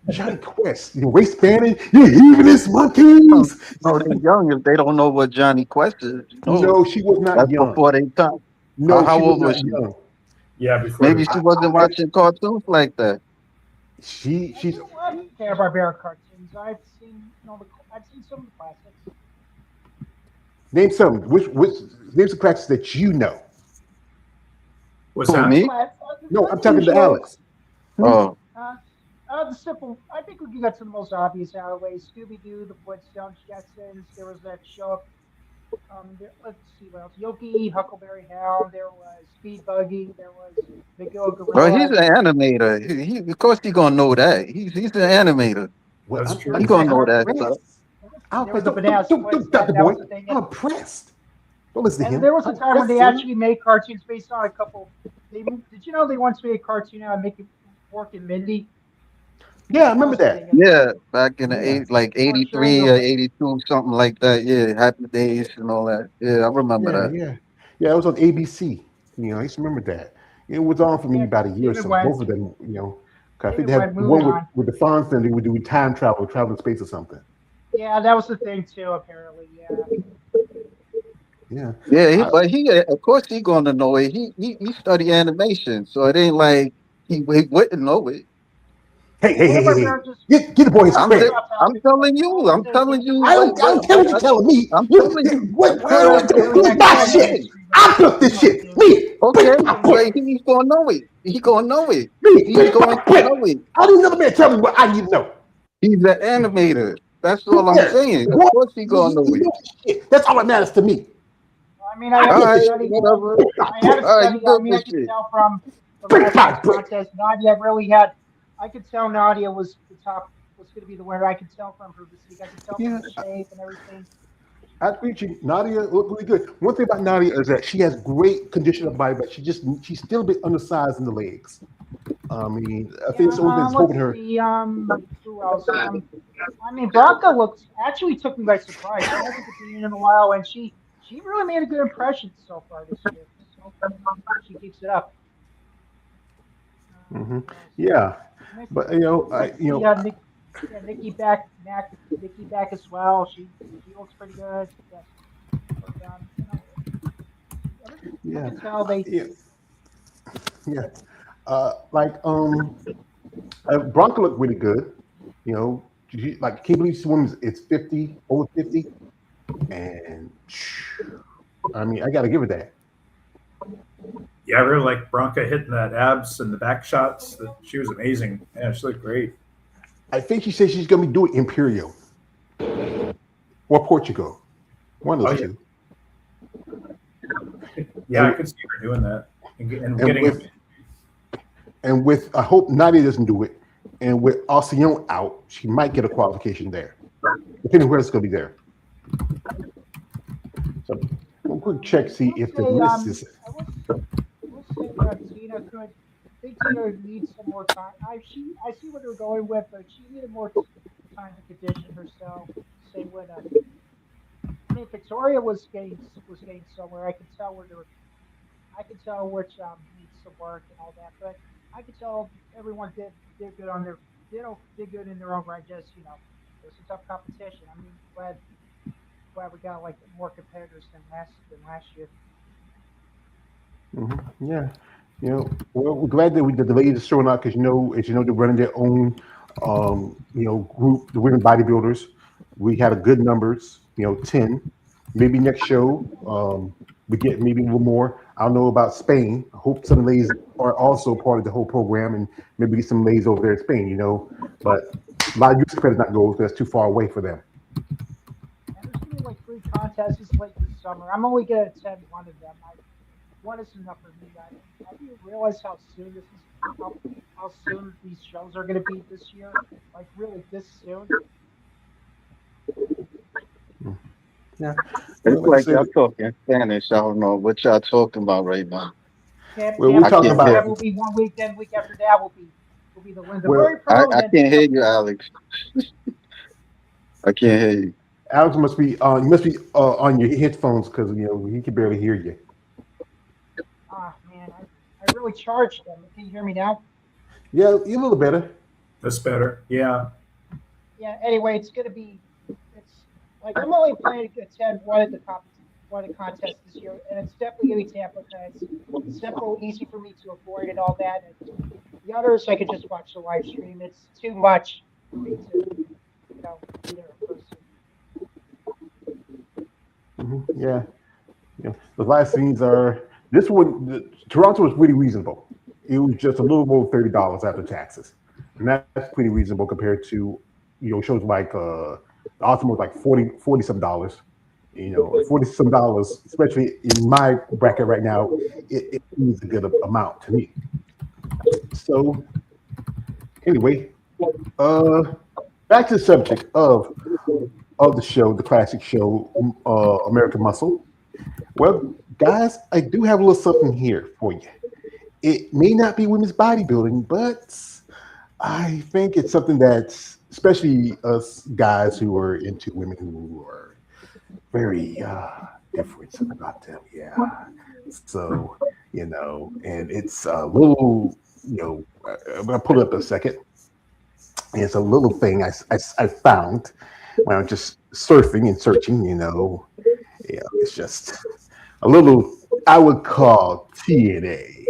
Johnny Quest, Ray Spanning, you evilest monkeys.
No, they're young if they don't know what Johnny Quest is.
No, she was not
That's
young.
before they time.
No,
how
she
old
was
was
not
she?
young.
Yeah, before
Maybe she wasn't watching cartoons like that.
She's
Barbera cartoons. I've seen some of the classics.
name some. Which name some classics that you know.
What's
Who,
that?
me?
No, I'm talking to Alex.
Oh,
The simple. I think we can get to the most obvious out of the way. Scooby Doo, the Flintstones, Jetsons. There was that show. Let's see what else. Yogi, Huckleberry Hound. There was Speed Buggy. There was Big O Gorilla.
well, he's an animator. He of course he's gonna know that. He's an animator.
Well,
That's true.
He's gonna know that stuff.
There was a banana
Don't
split.
stop the
That
boy.
was the thing.
I'm impressed. Don't listen to
And
him.
there was a time when they
Impressed.
actually made cartoons based on a couple. Did you know they once made a cartoon out of Mickey, Fork and Mindy?
Yeah, I remember that.
Yeah, back in the
Yeah.
like 83 or 82, something like that. Yeah, Happy Days and all that. Yeah, I remember that.
Yeah. It was on ABC. I used to remember that. It was on for me about a year or
David
so.
Wentz.
Both of them, I think
Maybe
they
we're
have
moving
one
on.
with the Fonz, and they would do time travel in space or something.
Yeah, that was the thing too. Apparently, yeah.
Yeah.
Yeah, but of course he gonna know it. He study animation, so it ain't like he wouldn't know it.
Hey. Get the boy his
I'm
credit.
t- I'm telling you, I'm telling you
I
what
don't care what you're telling me.
I'm
You,
telling you.
where's my shit? I built this shit. Me.
Okay, but he's gonna know it. He gonna know it.
Me.
He's going to know it.
I need another man tell me what I need to know.
He's an animator. That's all
Who
I'm
cares?
saying. Of
Boy,
course he gonna know it.
knows shit. That's all that matters to me.
I mean, I
All
had
right,
to study.
whatever.
I had to
All right, you
study. I
built
mean, I
this
could
shit.
tell from last year's contest, Nadia really had. I could tell Nadia was the top. Was going to be the winner. I could tell from her physique. I could tell from the shape and everything.
I agree with you. Nadia looked really good. One thing about Nadia is that she has great condition of body, but she's still a bit undersized in the legs. I mean, I think it's the only thing that's holding her.
Let's see. Who else? I mean, Bronca took me by surprise. She hasn't competed in a while, and she really made a good impression so far this year. So she keeps it up.
Mm-hmm. Yeah, but
Nikki back as well. She looks pretty good.
Yeah.
I can tell they.
Yeah. Bronca looked really good. You know, like Kimberly Swims is 50, over 50, and I mean, I got to give her that.
Yeah, I really like Bronca hitting that abs and the back shots. She was amazing. Yeah, she looked great.
I think she said she's going to be doing Imperial or Portugal. One of those two.
Yeah, I could see her doing that.
And with I hope Nadia doesn't do it. And with Alcyon out, she might get a qualification there, depending where it's going to be there. So, one quick check, see if the list is.
Tina needs some more time. I see what they're going with, but she needed more time to condition herself. Same with I mean, Victoria was getting somewhere. I could tell which needs some work and all that, but I could tell everyone did good on their did good in their own right. Just it was a tough competition. I mean, glad we got like more competitors than last year.
Mm-hmm. Yeah, well, we're glad that the ladies are showing up because as you know, they're running their own, group, the women bodybuilders. We had a good numbers, 10. Maybe next show, we get maybe a little more. I don't know about Spain. I hope some ladies are also part of the whole program and maybe get some ladies over there in Spain, But a lot of youth credit not go because that's too far away for them.
And there's going to be like 3 contests late this summer. I'm only going to attend one of them. One is enough for me. Have you realized how soon how soon these shows are going to be this year? Like really this soon?
Yeah.
It's like y'all talking Spanish. I don't know what y'all talking about right now.
We're talking about.
That will be one weekend. Week after that will be the Linda
Well, I can't hear you, Alex. I can't hear you.
Alex must be on your headphones because he can barely hear you.
Ah man, I really charged them. Can you hear me now?
Yeah, a little better.
That's better. Yeah.
Yeah. Anyway, it's like I'm only planning to attend one of the contests this year, and it's definitely gonna be Tampa because it's simple, easy for me to avoid and all that. And the others, I could just watch the live stream. It's too much for me to, be there in person.
Mm-hmm. Yeah. The live streams are. This one, Toronto was pretty reasonable. It was just a little more $30 after taxes, and that's pretty reasonable compared to shows like the Ultimate was like $40 some dollars. $40 some dollars, especially in my bracket right now, it means a good amount to me. So anyway, back to the subject of the show, the classic show, American Muscle. Well, guys, I do have a little something here for you. It may not be women's bodybuilding, but I think it's something that's, especially us guys who are into women who are very different about them. Yeah. So, and it's a little I'm gonna pull it up in a second. And it's a little thing I found when I'm just surfing and searching. It's just a little I would call TNA.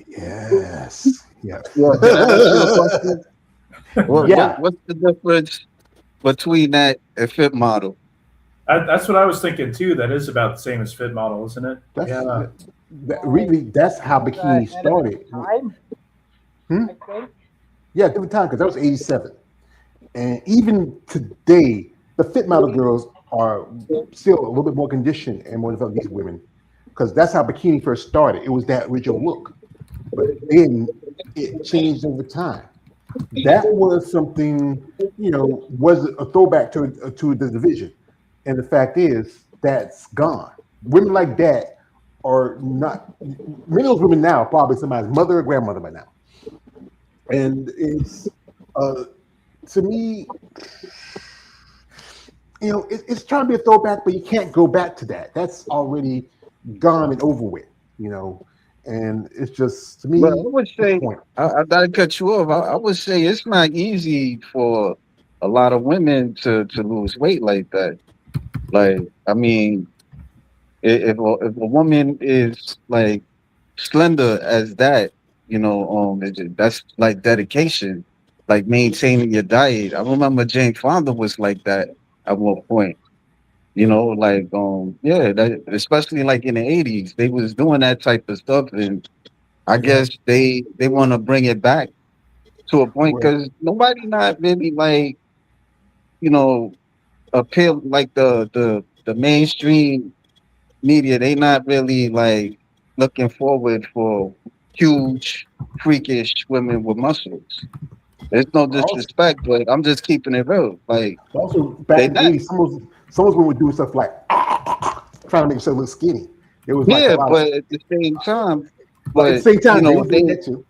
Yes. Yeah.
Yeah, can I ask you a question?
Yeah.
What's the difference between that and fit model?
That's what I was thinking too. That is about the same as Fit Model, isn't it?
That's
Yeah.
really that's how
was
bikini
ahead of its
started.
time,
Hmm?
I think.
Yeah, different time because that was '87, and even today, the fit model girls are still a little bit more conditioned and more developed. These women, because that's how bikini first started. It was that original look, but then it changed over time. That was something was a throwback to the division, and the fact is that's gone. Women like that are not many of those women now are probably somebody's mother or grandmother by now, and it's uh, to me, it's trying to be a throwback, but you can't go back to that. That's already gone and over with, and it's just to
Well, I
me,
would
what's the
say
point?
I gotta cut you off. I would say it's not easy for a lot of women to lose weight like that. Like, I mean, if a woman is like slender as that, that's like dedication, like maintaining your diet. I remember Jane Fonda was like that at one point. Like yeah, that especially like in the '80s, they was doing that type of stuff, and I
Yeah,
guess they want to bring it back to a point
well,
because nobody not really like you know appeal like the mainstream. media, they not really like looking forward for huge, freakish women with muscles. There's no
Also,
disrespect, but I'm just keeping it real. Like
also back
they
in the
not.
80s, some of them were doing stuff like trying to make themselves look skinny. There was like a
Yeah,
lot of,
but at the same time,
but at the
but
same
you
time, they
know,
were doing that too.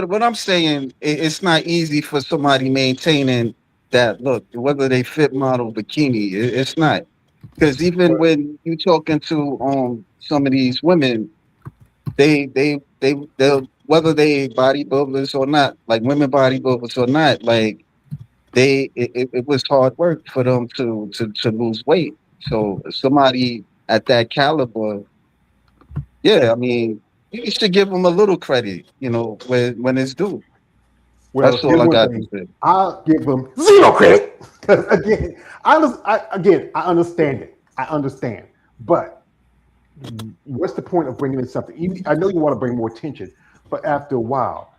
what I'm saying, it's not easy for somebody maintaining that look, whether they fit model bikini, it's not. Because even
But
when you talking to some of these women, they'll whether they bodybuilders or not, like women bodybuilders or not, like it was hard work for them to lose weight. So somebody at that caliber, yeah, I mean, you should give them a little credit, when it's due.
well,
That's all
here's
I
one
got to
thing:
say.
I'll give them zero credit because I understand it. I understand, but what's the point of bringing in something? I know you want to bring more attention, but after a while,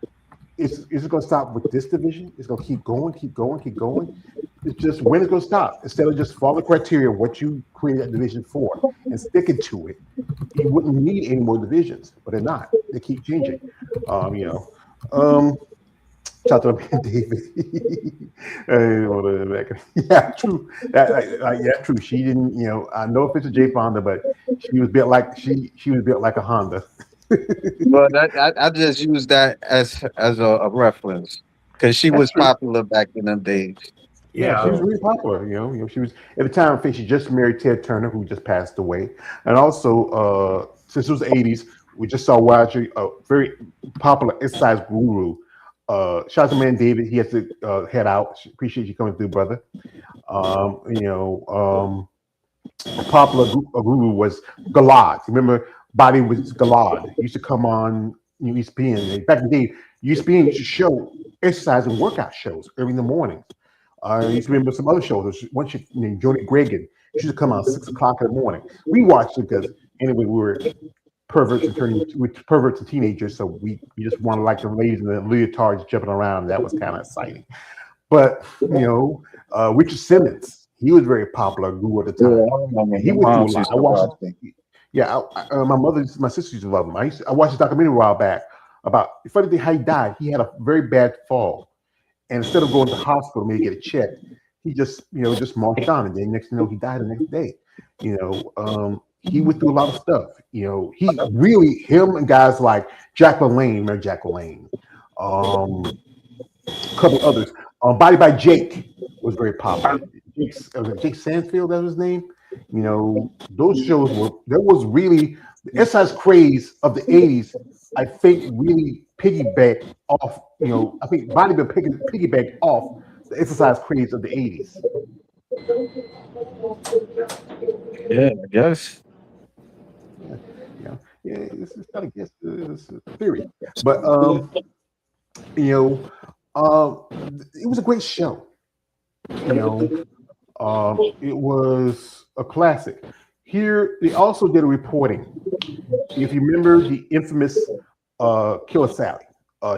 is it going to stop with this division? It's going to keep going, keep going, keep going. It's just when it's going to stop. Instead of just follow the criteria of what you created that division for and sticking to it, you wouldn't need any more divisions. But they're not. They keep changing. You know. Shout out to David. Yeah, true. Yeah, true. She didn't. No offense to Jay Fonda, but she was built like she was built like a Honda.
But I just use that as a reference because she
That's
was
true.
popular back in them days.
Yeah, she
Yeah.
was really popular. She was at the time. I think she just married Ted Turner, who just passed away. And also, since it was the '80s, we just saw Roger, a very popular exercise guru. Shout out to man David. He has to head out. Appreciate you coming through, brother. Um, you know, um, a popular guru was Galad. Remember, Bobby was Galad. He used to come on ESPN. Back in the day, ESPN used to show exercise and workout shows early in the morning. I used to remember some other shows. There's one chick named Joni Gregan. She used to come out 6 o'clock in the morning. We watched it because anyway, we were perverts and teenagers, so we just wanted like the ladies in the leotards jumping around. That was kind of exciting. But Richard Simmons, he was very popular guru at the
Yeah,
time,
I remember
and he
the
went through a
moms
lot.
used
I
to
watched
watch
it.
it.
Yeah, my sisters used to love him. I watched a documentary a while back about the funny thing how he died. He had a very bad fall, and instead of going to the hospital maybe get it checked, he just marched on, and then next thing you know, he died the next day. He went through a lot of stuff. He really him and guys like Jack LaLanne, remember Jack LaLanne, a couple others. Body by Jake was very popular. Jake Sanfield, that was his name. Those shows were there was really the exercise craze of the '80s. I think really piggybacked off. I think bodybuilding piggybacked off the exercise craze of the '80s.
Yeah, I guess.
Yeah, yeah. This is kind of guess this is theory, but you know, it was a great show. You know, it was a classic. Here, they also did a reporting. If you remember the infamous Killer Sally,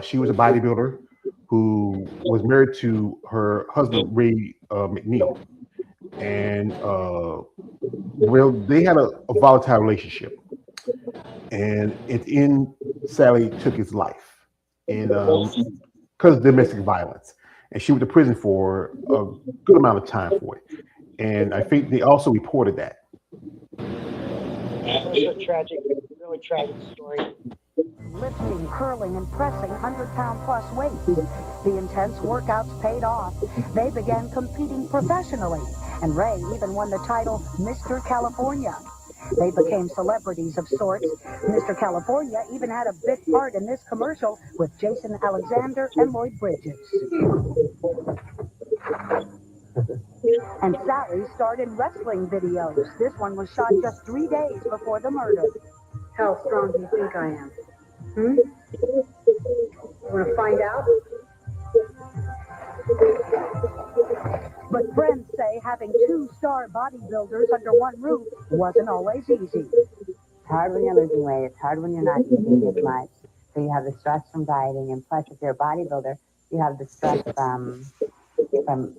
she was a bodybuilder who was married to her husband Ray McNeil, and well, they had a volatile relationship, and at the end, Sally took his life, and because of domestic violence, and she went to prison for a good amount of time for it. And I think they also reported that.
It was a tragic, really tragic story.
Lifting, curling, and pressing 100-pound plus weights. The intense workouts paid off. They began competing professionally, and Ray even won the title Mr. California. They became celebrities of sorts. Mr. California even had a big part in this commercial with Jason Alexander and Lloyd Bridges. And Sally starred in wrestling videos. This one was shot just 3 days before the murder.
How strong do you think I am? You want to find out?
But friends say having 2-star bodybuilders under one roof wasn't always easy.
It's hard when you're losing weight. It's hard when you're not eating as much. So you have the stress from dieting, and plus, if you're a bodybuilder, you have the stress from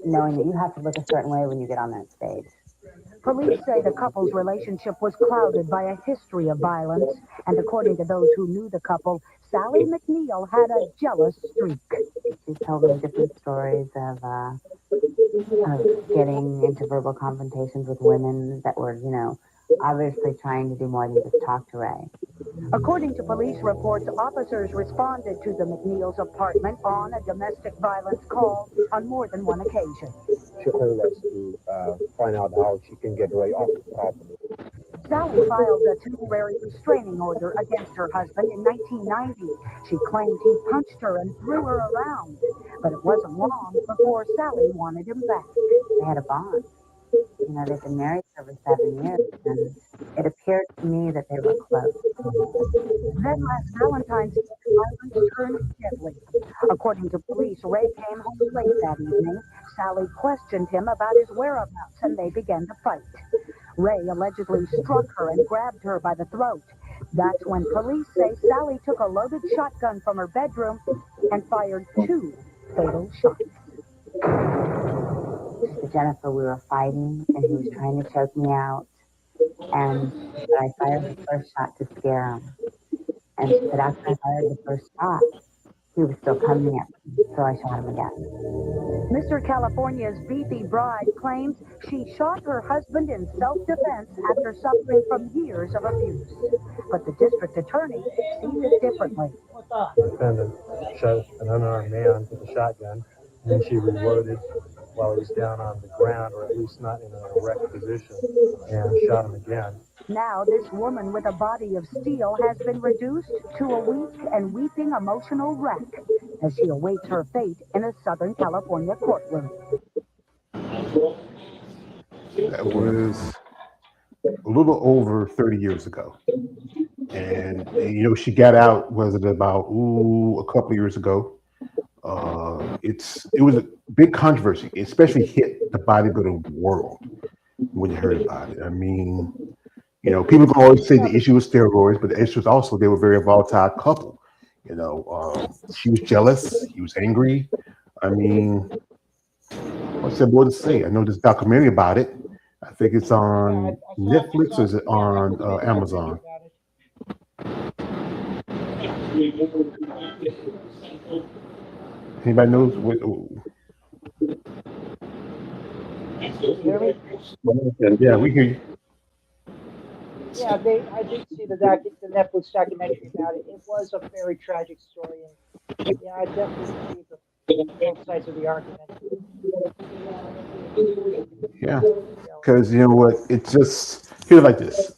knowing that you have to look a certain way when you get on that stage.
Police say the couple's relationship was clouded by a history of violence, and according to those who knew the couple, Sally McNeil had a jealous streak.
She told me different stories of getting into verbal confrontations with women that were, obviously trying to do more than just talk to Ray.
According to police reports, officers responded to the McNeil's apartment on a domestic violence call on more than one occasion.
Her rescue, find out how she can get Ray off the property.
Sally filed a temporary restraining order against her husband in 1990. She claimed he punched her and threw her around, but it wasn't long before Sally wanted him back.
They had a bond. They've been married for over 7 years, and it appeared to me that they were close.
Then last Valentine's Day, violence turned deadly. According to police, Ray came home late that evening. Sally questioned him about his whereabouts, and they began to fight. Ray allegedly struck her and grabbed her by the throat. That's when police say Sally took a loaded shotgun from her bedroom and fired 2 fatal shots.
Jennifer, we were fighting, and he was trying to choke me out. And I fired the first shot to scare him. And she said, after I fired the first shot, he was still coming at me, so I shot him again.
Mr. California's beefy bride claims she shot her husband in self-defense after suffering from years of abuse. But the district attorney sees it differently.
The defendant shot an unarmed man with a shotgun, and then she reloaded while he was down on the ground, or at least not in an erect position, and shot him again.
Now this woman with a body of steel has been reduced to a weak and weeping emotional wreck as she awaits her fate in a Southern California courtroom.
That was a little over 30 years ago. And, she got out, was it about, a couple of years ago. It was a big controversy, especially hit the bodybuilding world when you heard about it. I mean, people can always say the issue was steroids, but the issue was also they were a very volatile couple. She was jealous, he was angry. I mean, what's there more to say? I know this documentary about it. I think it's on Netflix or is it on Amazon? Anybody knows what? Yeah, we hear you.
Yeah, I did see the Netflix documentary about it. It was a very tragic story, and I definitely see both sides of the argument.
Yeah, because you know what? It just feels like this.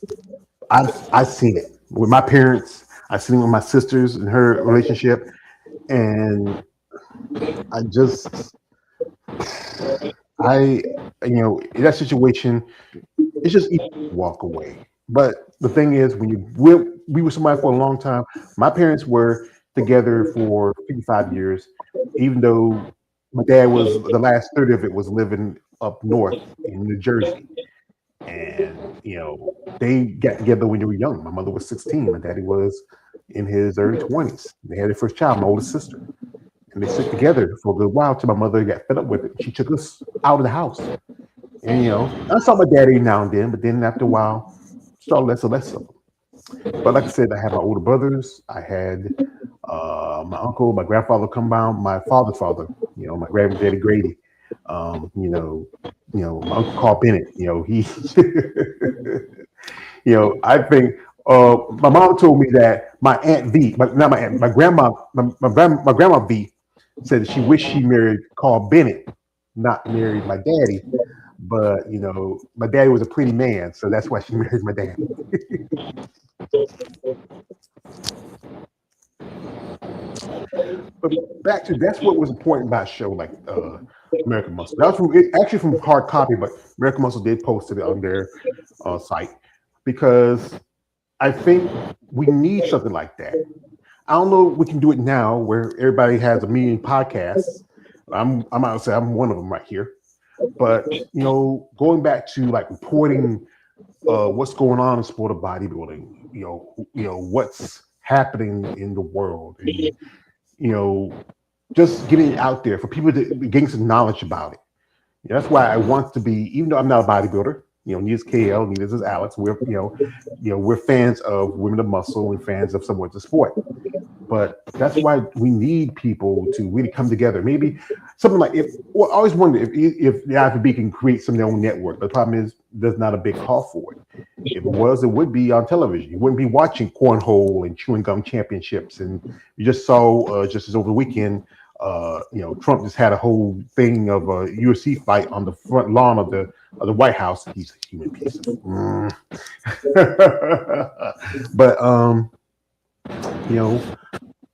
I've seen it with my parents. I've seen it with my sisters and her relationship, and in that situation, it's just easy to walk away. But the thing is, when we were with somebody for a long time, my parents were together for 55 years, even though my dad was the last 30 of it was living up north in New Jersey. And, they got together when they were young. My mother was 16. My daddy was in his early 20s. They had their first child, my oldest sister. And they stayed together for a good while till my mother got fed up with it. She took us out of the house. And, I saw my daddy now and then, but then after a while, saw less and less of them. But like I said, I had my older brothers. I had my uncle, my grandfather come down, my father's father, my granddaddy Grady. My uncle Carl Bennett, he, I think my mom told me that my aunt V, my grandma V said that she wished she married Carl Bennett, not married my daddy. But my daddy was a pretty man, so that's why she married my dad. But that's what was important about a show like American Muscle. That was actually from hard copy, but American Muscle did post it on their site because I think we need something like that. I don't know if we can do it now where everybody has a million podcasts. I'm out to say I'm one of them right here. But going back to like reporting what's going on in sport of bodybuilding, what's happening in the world, and just getting it out there for people to gain some knowledge about it. That's why I want to be, even though I'm not a bodybuilder, neither is KL, neither is Alex. We're fans of Women of Muscle and fans of somewhat the sport. But that's why we need people to really come together. Maybe something like I always wonder if the IFBB can create some of their own network. The problem is there's not a big call for it. If it was, it would be on television. You wouldn't be watching cornhole and chewing gum championships. And you just saw just as over the weekend, Trump just had a whole thing of a UFC fight on the front lawn of the White House. He's a human piece. But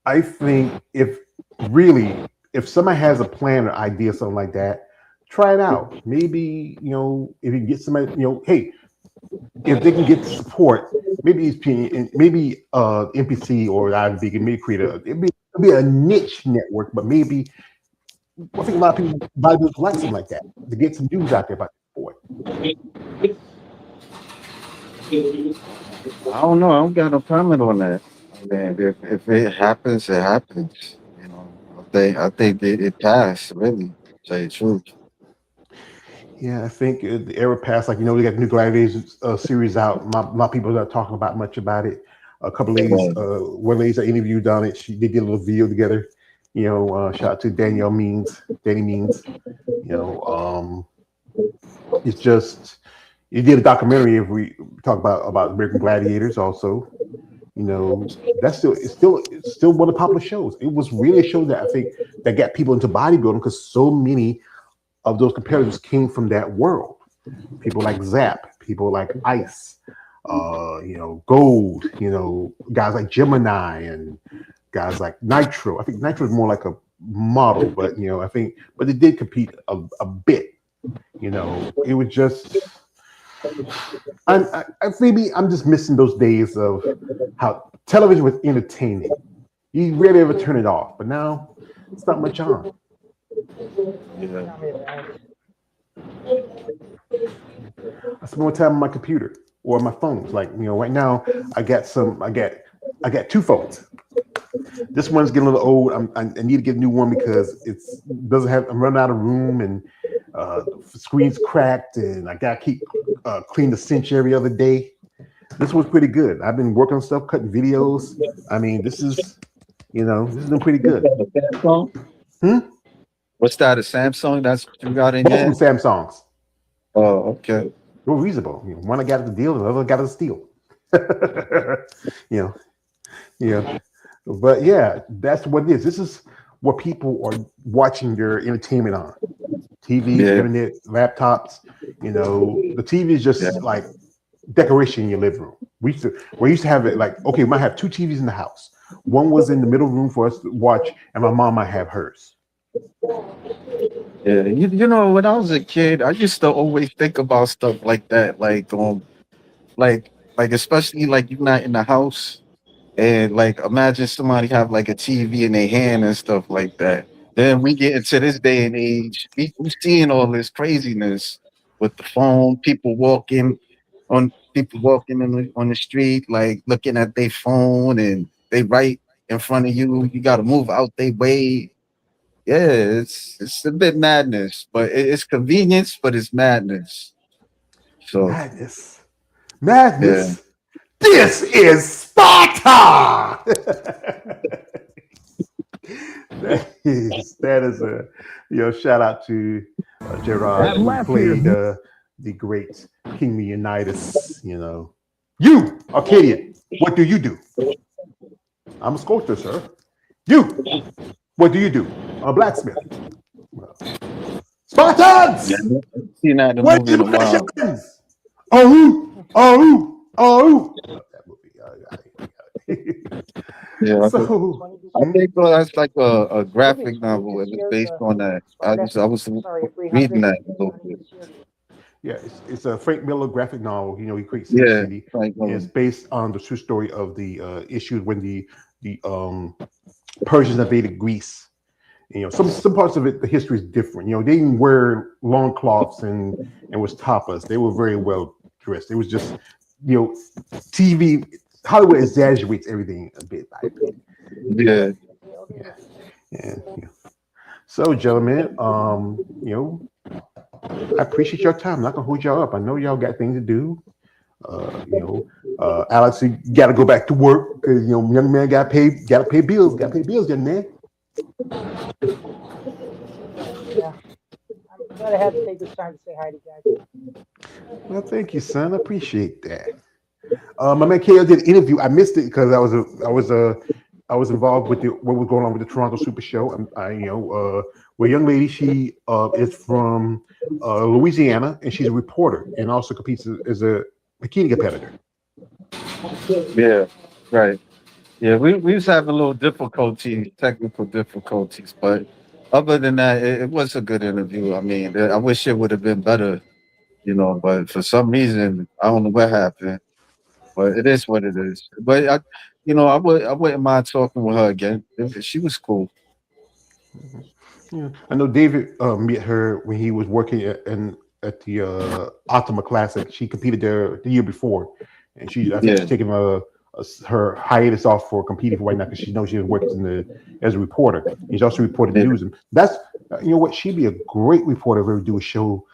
I think if somebody has a plan or idea, something like that, try it out. Maybe, if you can get somebody, hey, if they can get the support, maybe NPC or IFB can maybe create it'd be a niche network, but maybe I think a lot of people like something like that to get some news out there about the sport.
I don't know. I don't got no comment on that. Man, if it happens, it happens. I think it passed. Really, to tell you the truth.
Yeah, I think the era passed. Like, they got the new Gladiators series out. A lot of people are not talking about much about it. A couple ladies, one lady I interviewed on it. They did a little video together. Shout out to Danny Means. It's just you did a documentary. If we talk about American Gladiators, also, that's still one of the popular shows. It was really a show that I think that got people into bodybuilding because so many of those competitors came from that world. People like Zap, people like Ice, Gold, guys like Gemini and guys like Nitro. I think Nitro is more like a model, but but they did compete a bit. It was just. Maybe I'm just missing those days of how television was entertaining. You rarely ever turn it off, but now it's not much on.
Yeah.
I spend more time on my computer or my phones. Like, right now I got two phones. This one's getting a little old. I need to get a new one because I'm running out of room and the screen's cracked and I gotta keep clean the cinch every other day. This one's pretty good. I've been working on stuff, cutting videos. I mean, this has been pretty good.
What's that? A Samsung? That's what you got in
Both
here?
of them Samsungs.
Oh, okay.
They're reasonable. One I got at the deal, the other I got at the steal. But yeah, that's what it is. This is what people are watching their entertainment on. TV, internet, laptops. The TV is just like decoration in your living room. We used to have it like, okay, we might have two TVs in the house. One was in the middle room for us to watch, and my mom might have hers.
Yeah, when I was a kid, I used to always think about stuff like that, like especially like you're not in the house, and like imagine somebody have like a TV in their hand and stuff like that. Then we get into this day and age, we seeing all this craziness with the phone, people walking on the street, like looking at their phone, and they right in front of you. You got to move out their way. Yeah, it's a bit madness, but it's convenience, but it's madness. So
Madness. Yeah. This is Sparta. that is a shout out to Gerard who played the great King Leonidas. You, Arcadian, what do you do? I'm a sculptor, sir. You, what do you do? I'm a blacksmith. Spartans!
Seen that in the movie in a while.
Oh! That movie.
Yeah, I think that's like a graphic novel. It was based on that. I was reading that a little bit.
Yeah, it's a Frank Miller graphic novel. He creates Sin City. It's based on the true story of the issues when the Persians invaded Greece. Some parts of it, the history is different. They didn't wear long cloths and was tapas. They were very well dressed. It was just, TV, Hollywood exaggerates everything a bit.
Yeah.
So, gentlemen, I appreciate your time. I'm not gonna hold y'all up. I know y'all got things to do. Alex, you got to go back to work because young man got to pay bills, young man.
Yeah, I'm glad I had to take this time to say hi to you guys.
Well, thank you, son. I appreciate that. My man KL did an interview. I missed it because I was involved with what was going on with the Toronto Super Show. Well, a young lady, she is from Louisiana, and she's a reporter and also competes as a bikini competitor.
Yeah, right. Yeah, we was having a little technical difficulties, but other than that, it was a good interview. I mean, I wish it would have been better, but for some reason, I don't know what happened. But it is what it is. But I wouldn't mind talking with her again. She was cool.
Yeah, I know David met her when he was working at the Optima Classic. She competed there the year before, and I think she's
Yeah,
taking her hiatus off for competing for right now because she knows she was working as a reporter. She's also reported
yeah.
news, and that's what, she'd be a great reporter if ever do a show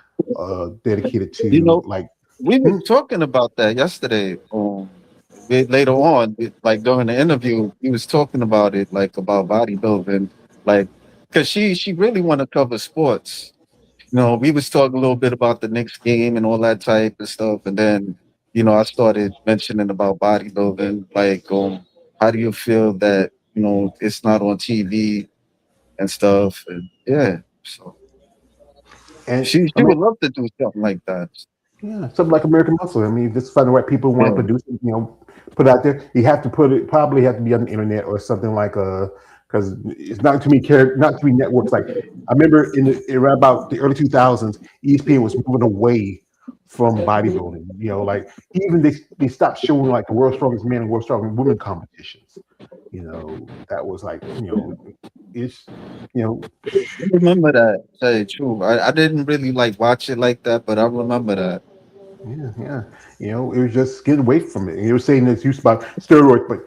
dedicated
You
to
know,
like.
we were talking about that yesterday. Later on, like during the interview, he was talking about it, like about bodybuilding, like because she really want to cover sports. We was talking a little bit about the Knicks game and all that type of stuff, and then I started mentioning about bodybuilding, like how do you feel that it's not on TV and stuff, and yeah, so
And
she
I mean,
would love to do something like that.
yeah, something like American Muscle. I mean, just find the right people who want to
Yeah,
produce it, put it out there. You have to probably have to be on the internet or something like because it's not too many not too many networks. Like I remember around about the early 2000s, ESPN was moving away from bodybuilding. Like even they stopped showing like the world's strongest man and world's strongest women competitions. That was like it's you know
I remember that. Tell you the truth, I didn't really like watch it like that, but I remember that.
yeah, yeah. It was just getting away from it. And you were saying this use about steroids, but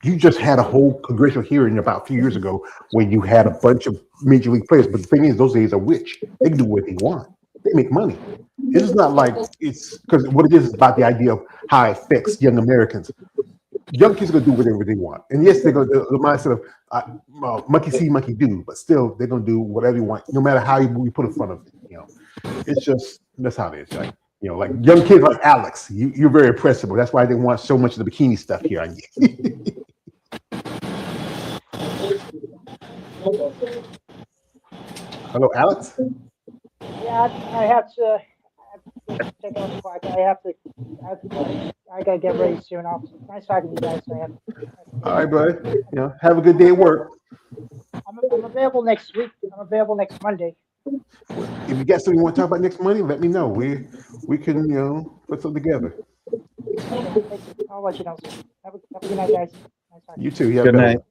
you just had a whole congressional hearing about a few years ago where you had a bunch of major league players. But the thing is, those days are rich. They can do what they want. They make money. It's not like it's because what it is about the idea of how it affects young Americans. Young kids are gonna do whatever they want, and yes, they're gonna the mindset of monkey see, monkey do, but still they're gonna do whatever you want, no matter how you put in front of it. It's just that's how it is. Like young kids like Alex, you're very impressive. That's why they want so much of the bikini stuff here on you. Hello, Alex.
Yeah, I have to check out the clock. I gotta get ready soon. Nice talking to you guys.
All right, buddy. Have a good day at work.
I'm available next week. I'm available next Monday.
If you got something you want to talk about next Monday, let me know. We can put something together.
Okay, thank you. I'll let you know soon. Have a good night, guys. Nice talking.
You too. You have a
Good
better
night.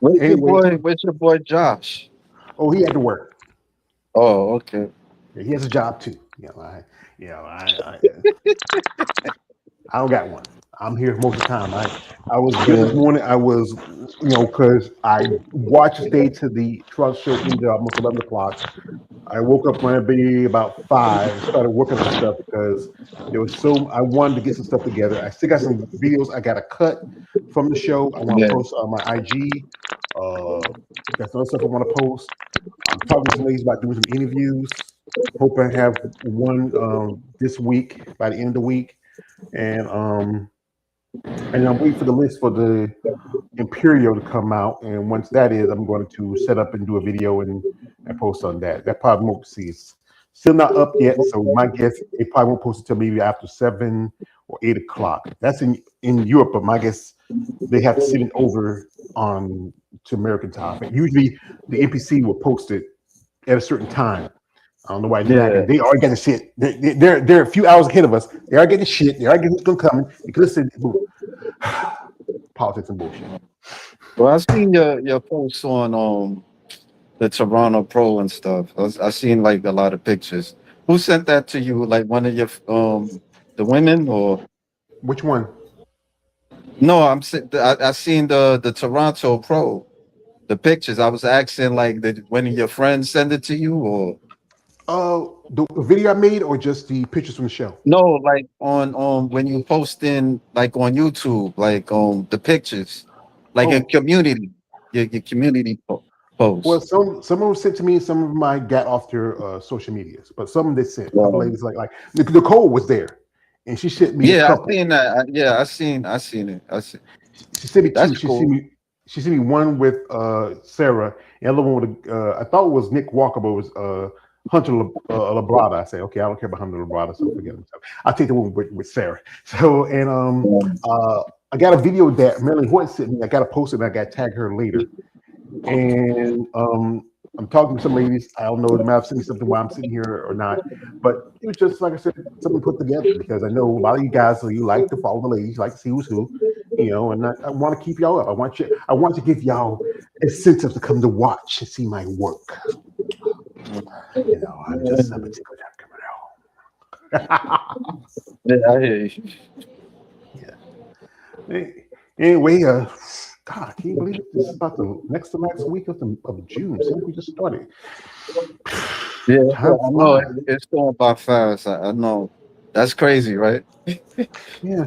one. Anyway,
Where's your boy Josh?
oh, he had to work.
Oh, okay.
Yeah, he has a job too. I don't got one. I'm here most of the time. I was good this morning. I was, because I watched stay to the Trump show into almost 11 o'clock. I woke up when it be about 5 and started working on stuff because I wanted to get some stuff together. I still got some videos I got to cut from the show. I want to
Yeah.
post on my IG. Got some other stuff I want to post. I'm talking to some ladies about doing some interviews. Hope I have one this week by the end of the week. And I'm waiting for the list for the Imperial to come out. And once that is, I'm going to set up and do a video and post on that. That probably won't see. It's still not up yet. So my guess, it probably won't post until maybe after 7 or 8 o'clock. That's in Europe, but my guess they have to send it over to American time. And usually the NPC will post it at a certain time. I don't know why they're not.
Yeah.
They are getting shit. They're a few hours ahead of us. They are getting shit. They are getting what's coming. Because politics and bullshit.
Well, I seen your posts on the Toronto Pro and stuff. I seen like a lot of pictures. Who sent that to you? Like one of your the women or
Which one?
no? I seen the Toronto Pro. the pictures. I was asking, like, did one of your friends send it to you, or
The video I made, or just the pictures from the show?
no? Like on when you posting like on YouTube, like the pictures, like in
Oh,
community, your community
well,
posts.
some of them sent to me, some of them I got off their social medias, but some of them they sent. A couple
Um,
ladies like Nicole was there, and she sent me a
yeah, I
couple.
seen that. Yeah, I seen it. I see.
She sent me two.
That's cool.
She sent me one with Sarah, and the other one with I thought it was Nick Walker, but it was Hunter Labrada. I say, okay, I don't care about Hunter Labrada, so forget him. So I'll take the one with Sarah. So and I got a video that Marilyn Horton sent me. I got to post it, and I got to tag her later. And I'm talking to some ladies. I don't know, they might have sent me something while I'm sitting here or not, but it was just like I said, something put together, because I know a lot of you guys, so you like to follow the ladies, you like to see who's who, and I want to keep y'all up. I want to give y'all incentive to come to watch and see my work. I'm just a particular
Yeah, I hear you.
Anyway, God, can you believe it? This is about the next to last week of June. Seems like we just started.
Yeah,
Time
I know
flies.
it's going by fast. I know. That's crazy, right?
Yeah.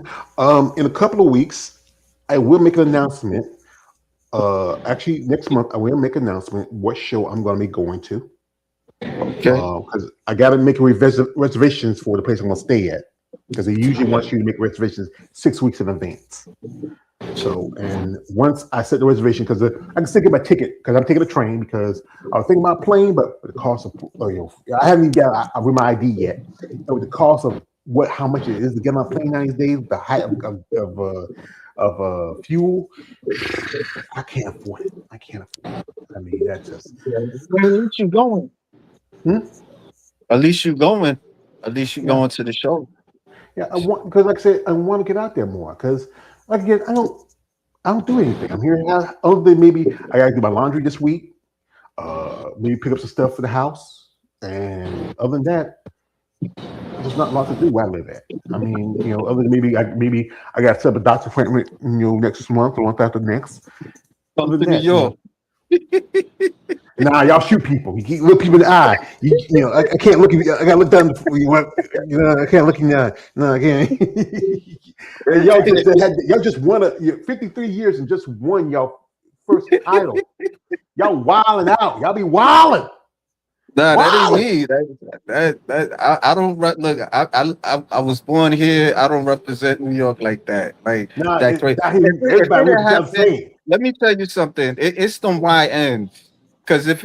In a couple of weeks, I will make an announcement. Actually, next month I will make an announcement what show I'm going to be going to.
Okay.
Because I got to make reservations for the place I'm going to stay at, because they usually want you to make reservations 6 weeks in advance. So, and once I set the reservation, because I can still get my ticket, because I'm taking a train, because I was thinking about plane, but the cost of, I haven't even got with my ID yet. With the cost of how much it is to get on a plane these days, the height of fuel, I can't afford it. I can't afford it. I mean, that's just.
Well, at least you going. At least you going. At least you going to the show.
Yeah, I want, because like I said, I want to get out there more, because like again, I don't do anything. I'm here now. Other than maybe I gotta do my laundry this week. Maybe pick up some stuff for the house, and other than that, there's not a lot to do where I live at. I mean, other than maybe I got to set up a doctor appointment, next month or month after next.
Come
Other
to
than
New
that,
York.
Nah, y'all shoot people. You keep look people in the eye. I can't look at you. I gotta look down. I can't look in the eye. No, I can't. And y'all just won 53 years and just won y'all first title. Y'all wilding out. Y'all be wilding.
Nah, that ain't me. I don't look. I was born here. I don't represent New York like that. Like
Nah,
that crazy.
everybody knows what y'all saying.
Let me tell you something. It's them YNs. Because if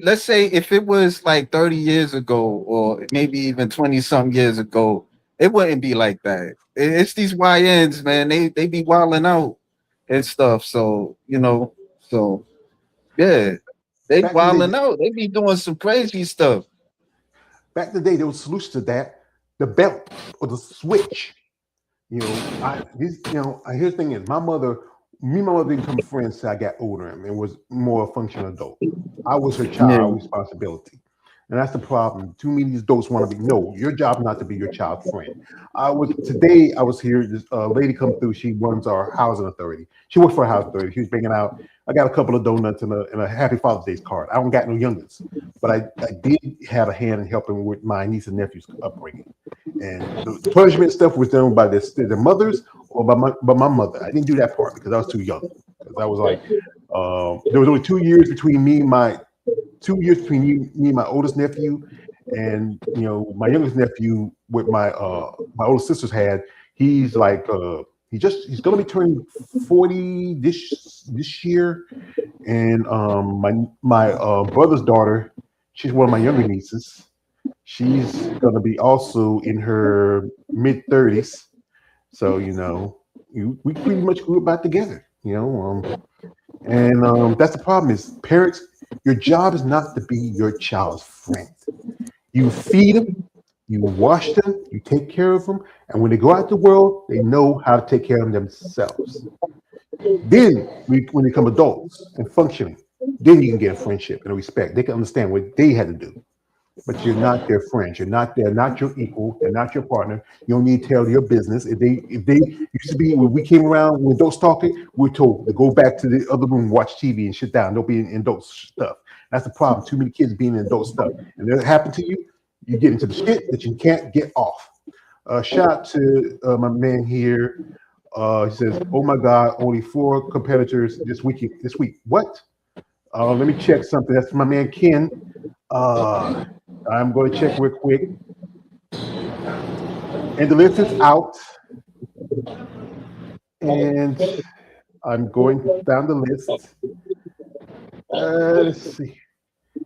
let's say if it was like 30 years ago, or maybe even 20 some years ago, it wouldn't be like that. It's these YNs, man. They be wilding out and stuff. So so yeah, they
Back in the
wilding
day,
out. They be doing some crazy stuff.
back in the day, there was a solution to that: the belt or the switch. Here's the thing is, my mother didn't become friends till I got older and was more a functional adult. I was her child responsibility. And that's the problem. Too many adults want to be. No, your job not to be your child's friend. I was here. This lady come through. She runs our housing authority. She works for a housing authority. She was bringing out. I got a couple of donuts and a Happy Father's Day card. I don't got no youngins, but I did have a hand in helping with my niece and nephew's upbringing. And the punishment stuff was done by their mothers or by my mother. I didn't do that part because I was too young. Because I was like, there was only 2 years between me and my 2 years between me and my oldest nephew, and my youngest nephew with my older sisters had. He's like he's gonna be turning 40 this year, and my brother's daughter, she's one of my younger nieces. She's gonna be also in her mid-30s. So we pretty much grew up back together. And that's the problem is parents. Your job is not to be your child's friend. You feed them, you wash them, you take care of them, and when they go out the world, they know how to take care of themselves. Then, when they become adults and functioning, then you can get a friendship and a respect. They can understand what they had to do. but you're not their friends. They're not your equal. They're not your partner. You don't need to tell your business. If they used to be when we came around when adults talking, we're told to go back to the other room, watch TV, and sit down. Don't be in adult stuff. That's the problem. Too many kids being in adult stuff, and that happened to you. You get into the shit that you can't get off. Shout out to my man here. He says, "Oh my God, only 4 competitors this week. This week, what? Let me check something. That's my man Ken. I'm going to check real quick. And the list is out. And I'm going down the list. Let's see.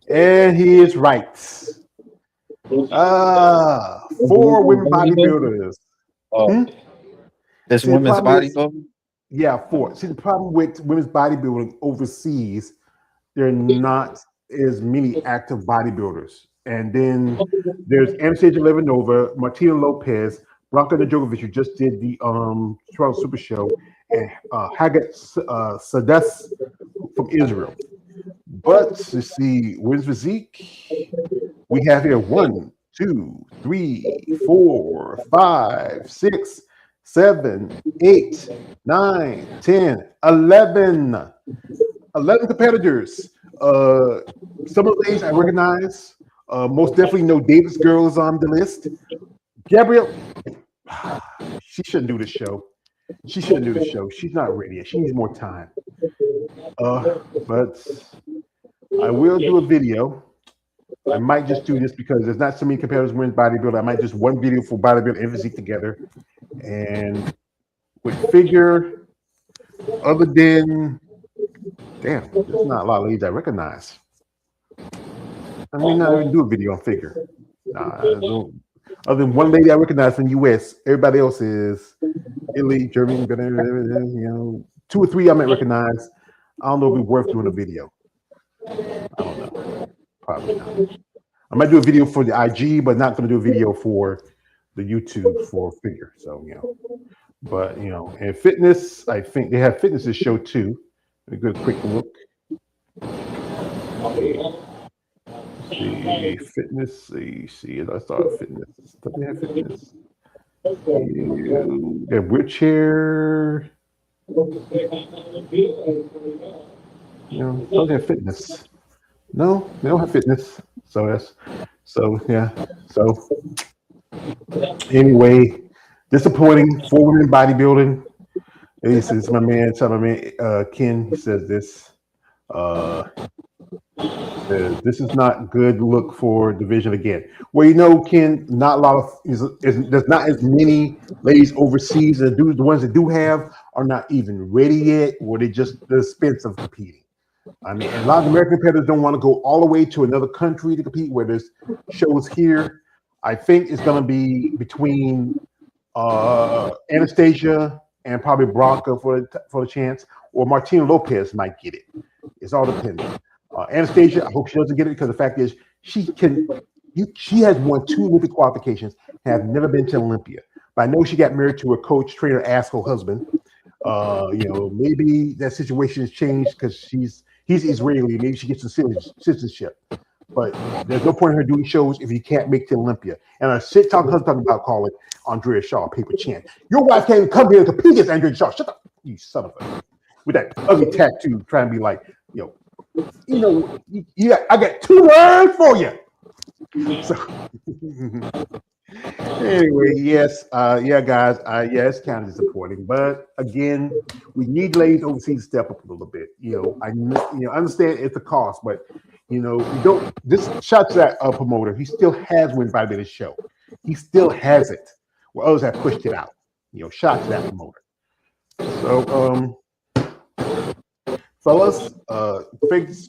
And he is right. 4 women bodybuilders.
There's women's bodybuilding?
Yeah, 4. See, the problem with women's bodybuilding overseas, there are not as many active bodybuilders. And then there's Anastasia Levinova, Martina Lopez, Blanca Djokovic, who just did the Toronto Super Show, and Hagat Sadas from Israel. But let's see, women's physique, we have here 1, 2, 3, 4, 5, 6, 7, 8, 9, 10, 11. 11 competitors. Some of the ladies I recognize. Most definitely know Davis Girl is on the list. Gabrielle, she shouldn't do this show. She's not ready yet. She needs more time. But I will do a video. I might just do this because there's not so many competitors winning bodybuilding. I might just one video for bodybuilding and physique together. And with figure, other than damn, there's not a lot of ladies I recognize. I may not even do a video on figure. Other than one lady I recognize from the US, everybody else is Italy, Germany, 2 or 3 I might recognize. I don't know if it's worth doing a video. I don't know. Probably not. I might do a video for the IG, but not going to do a video for the YouTube for figure. So, but and fitness, I think they have fitness this show too. A good quick look. See fitness. See, I saw fitness. Does they have fitness? They have wheelchair. Don't have fitness. No, they don't have fitness. Yeah. So anyway, disappointing for women in bodybuilding. This is my man Ken. He says this. This is not good look for division again. Well, Ken, not a lot of there's not as many ladies overseas. The ones that do have are not even ready yet, or they just the expense of competing. I mean, a lot of American competitors don't want to go all the way to another country to compete where there's shows here. I think it's going to be between Anastasia and probably Bronca for the chance, or Martina Lopez might get it. It's all dependent. Anastasia, I hope she doesn't get it because the fact is she has won 2 Olympic qualifications, have never been to Olympia. But I know she got married to a coach, trainer, asshole husband. Maybe that situation has changed because he's Israeli. Maybe she gets some citizenship. But there's no point in her doing shows if you can't make it to Olympia. And a shit talking about calling Andrea Shaw a paper champ. Your wife can't even come here and compete against Andrea Shaw. Shut up, you son of a. With that ugly tattoo, trying to be like, I got 2 words for you. So anyway, yes, guys, it's kind of disappointing, but again, we need ladies overseas to step up a little bit. I understand it's a cost, but we don't. This shout to that promoter. He still has win by this show. He still has it, where others have pushed it out. Shout to that promoter. So, fellas,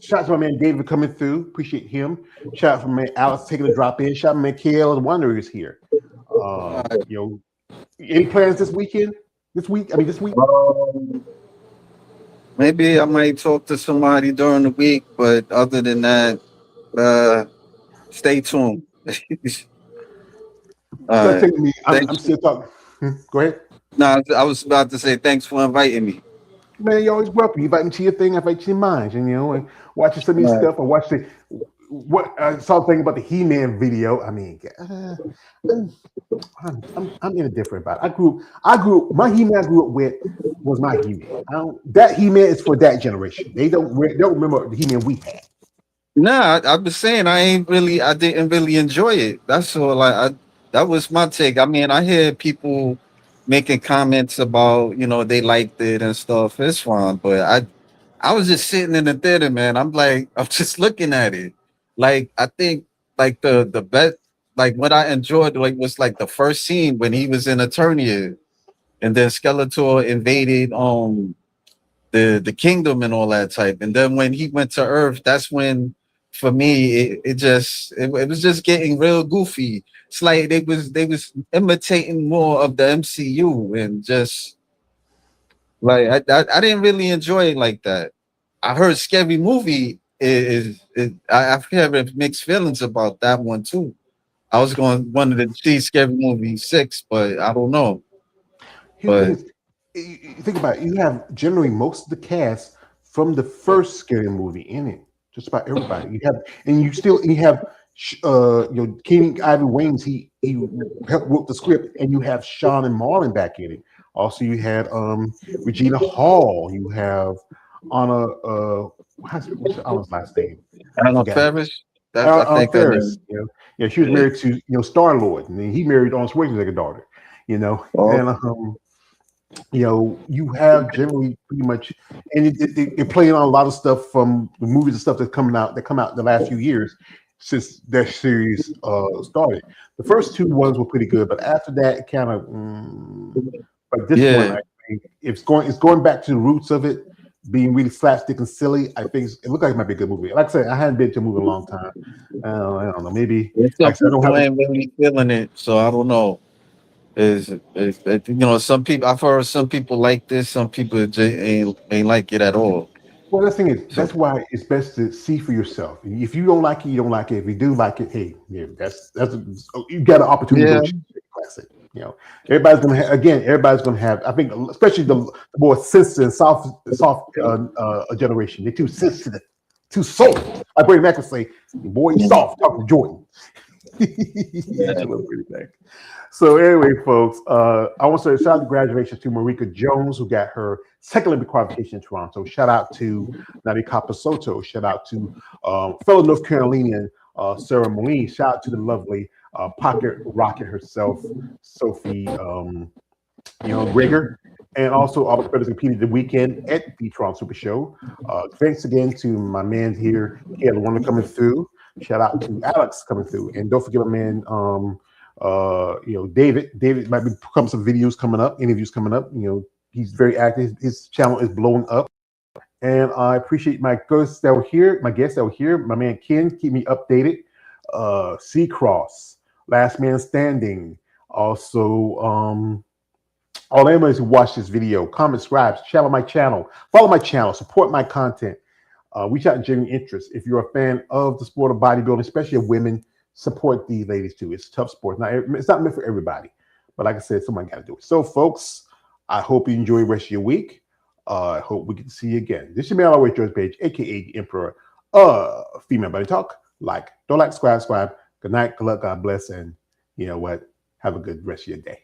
shout to my man David coming through. Appreciate him. Shout out for my man Alex taking a drop in. Shout out to my man KL and Wonder is here. Any plans this weekend? This week?
Maybe I might talk to somebody during the week, but other than that, stay tuned.
I'm still talking. Go ahead.
No, I was about to say thanks for inviting me.
Man, you're always welcome. You invite me to your thing, I invite you to mine. And watching some of these stuff. I watched what I saw thing about the He-Man video. I mean, I'm indifferent about it. My He-Man I grew up with was my He-Man. That He-Man is for that generation. They don't remember the He-Man we had.
Nah, I was saying I didn't really enjoy it. That's all. That was my take. I mean, I hear people making comments about, they liked it and stuff. It's fine, but I was just sitting in the theater, man. I'm just looking at it. Like, I think like the best, like what I enjoyed, like was like the first scene when he was in Eternia, and then Skeletor invaded the kingdom and all that type. And then when he went to Earth, that's when for me it was just getting real goofy. It's like they was imitating more of the MCU, and just like I didn't really enjoy it like that. I heard Scary Movie I've heard mixed feelings about that one too. I was wanted to see Scary Movie 6, but I don't know.
Here's the thing
But
is, you think about it, you have generally most of the cast from the first Scary Movie in it. Just about everybody. You have King Ivy Waynes. He helped wrote the script, and you have Sean and Marlon back in it. Also, you had Regina Hall. You have Anna. What's Anna's last name?
I don't know,
Forgot.
Ferris. I think her
Ferris.
name.
Yeah, she was married to Star Lord, and then he married Arnold Schwarzenegger's daughter.
Oh.
And you have generally pretty much, and they're playing on a lot of stuff from the movies and stuff that come out in the last few years since that series started. The first two ones were pretty good, but after that, it kind of. But this one, I think it's going back to the roots of it, being really slapstick and silly. I think it looks like it might be a good movie. Like I said, I hadn't been to a movie in a long time. I don't know, maybe. Like I said, I don't
ain't really feeling it, so I don't know. Some people I've heard some people like this, some people just ain't like it at all.
Well, the thing is,
So
that's why it's best to see for yourself. If you don't like it, you don't like it. If you do like it, hey, yeah, that's you got an opportunity to go check the classic. Everybody's gonna have. I think, especially the more sensitive, soft generation. They're too sensitive, too soft. Like Brady Mac would say, "Boy, you soft." Talk to Jordan. That's a little pretty back. So anyway, folks, I want to say shout out to graduations to Marika Jones, who got her second Olympic qualification in Toronto. Shout out to Nadi Capasoto. Shout out to fellow North Carolinian Sarah Moline. Shout out to the lovely pocket rocket herself, Sophie Grigger. And also all the brothers competed the weekend at the Toronto Super Show. Thanks again to my man here. He had one coming through. Shout out to Alex coming through. And don't forget my man David. David might be some videos coming up, interviews coming up. He's very active. His channel is blowing up. And I appreciate my guests that were here. My man Ken, keep me updated. C Cross, Last Man Standing. Also, all anyone who watched this video, comment, subscribe, follow my channel, support my content. Reach out and genuine interest. If you're a fan of the sport of bodybuilding, especially of women, support these ladies too. It's a tough sport. It's not meant for everybody, but like I said, somebody got to do it. So, folks, I hope you enjoy the rest of your week. I hope we can see you again. This is your man, always George Page, aka the Emperor of Female Body Talk. Don't like, subscribe. Good night, good luck, God bless, and you know what? Have a good rest of your day.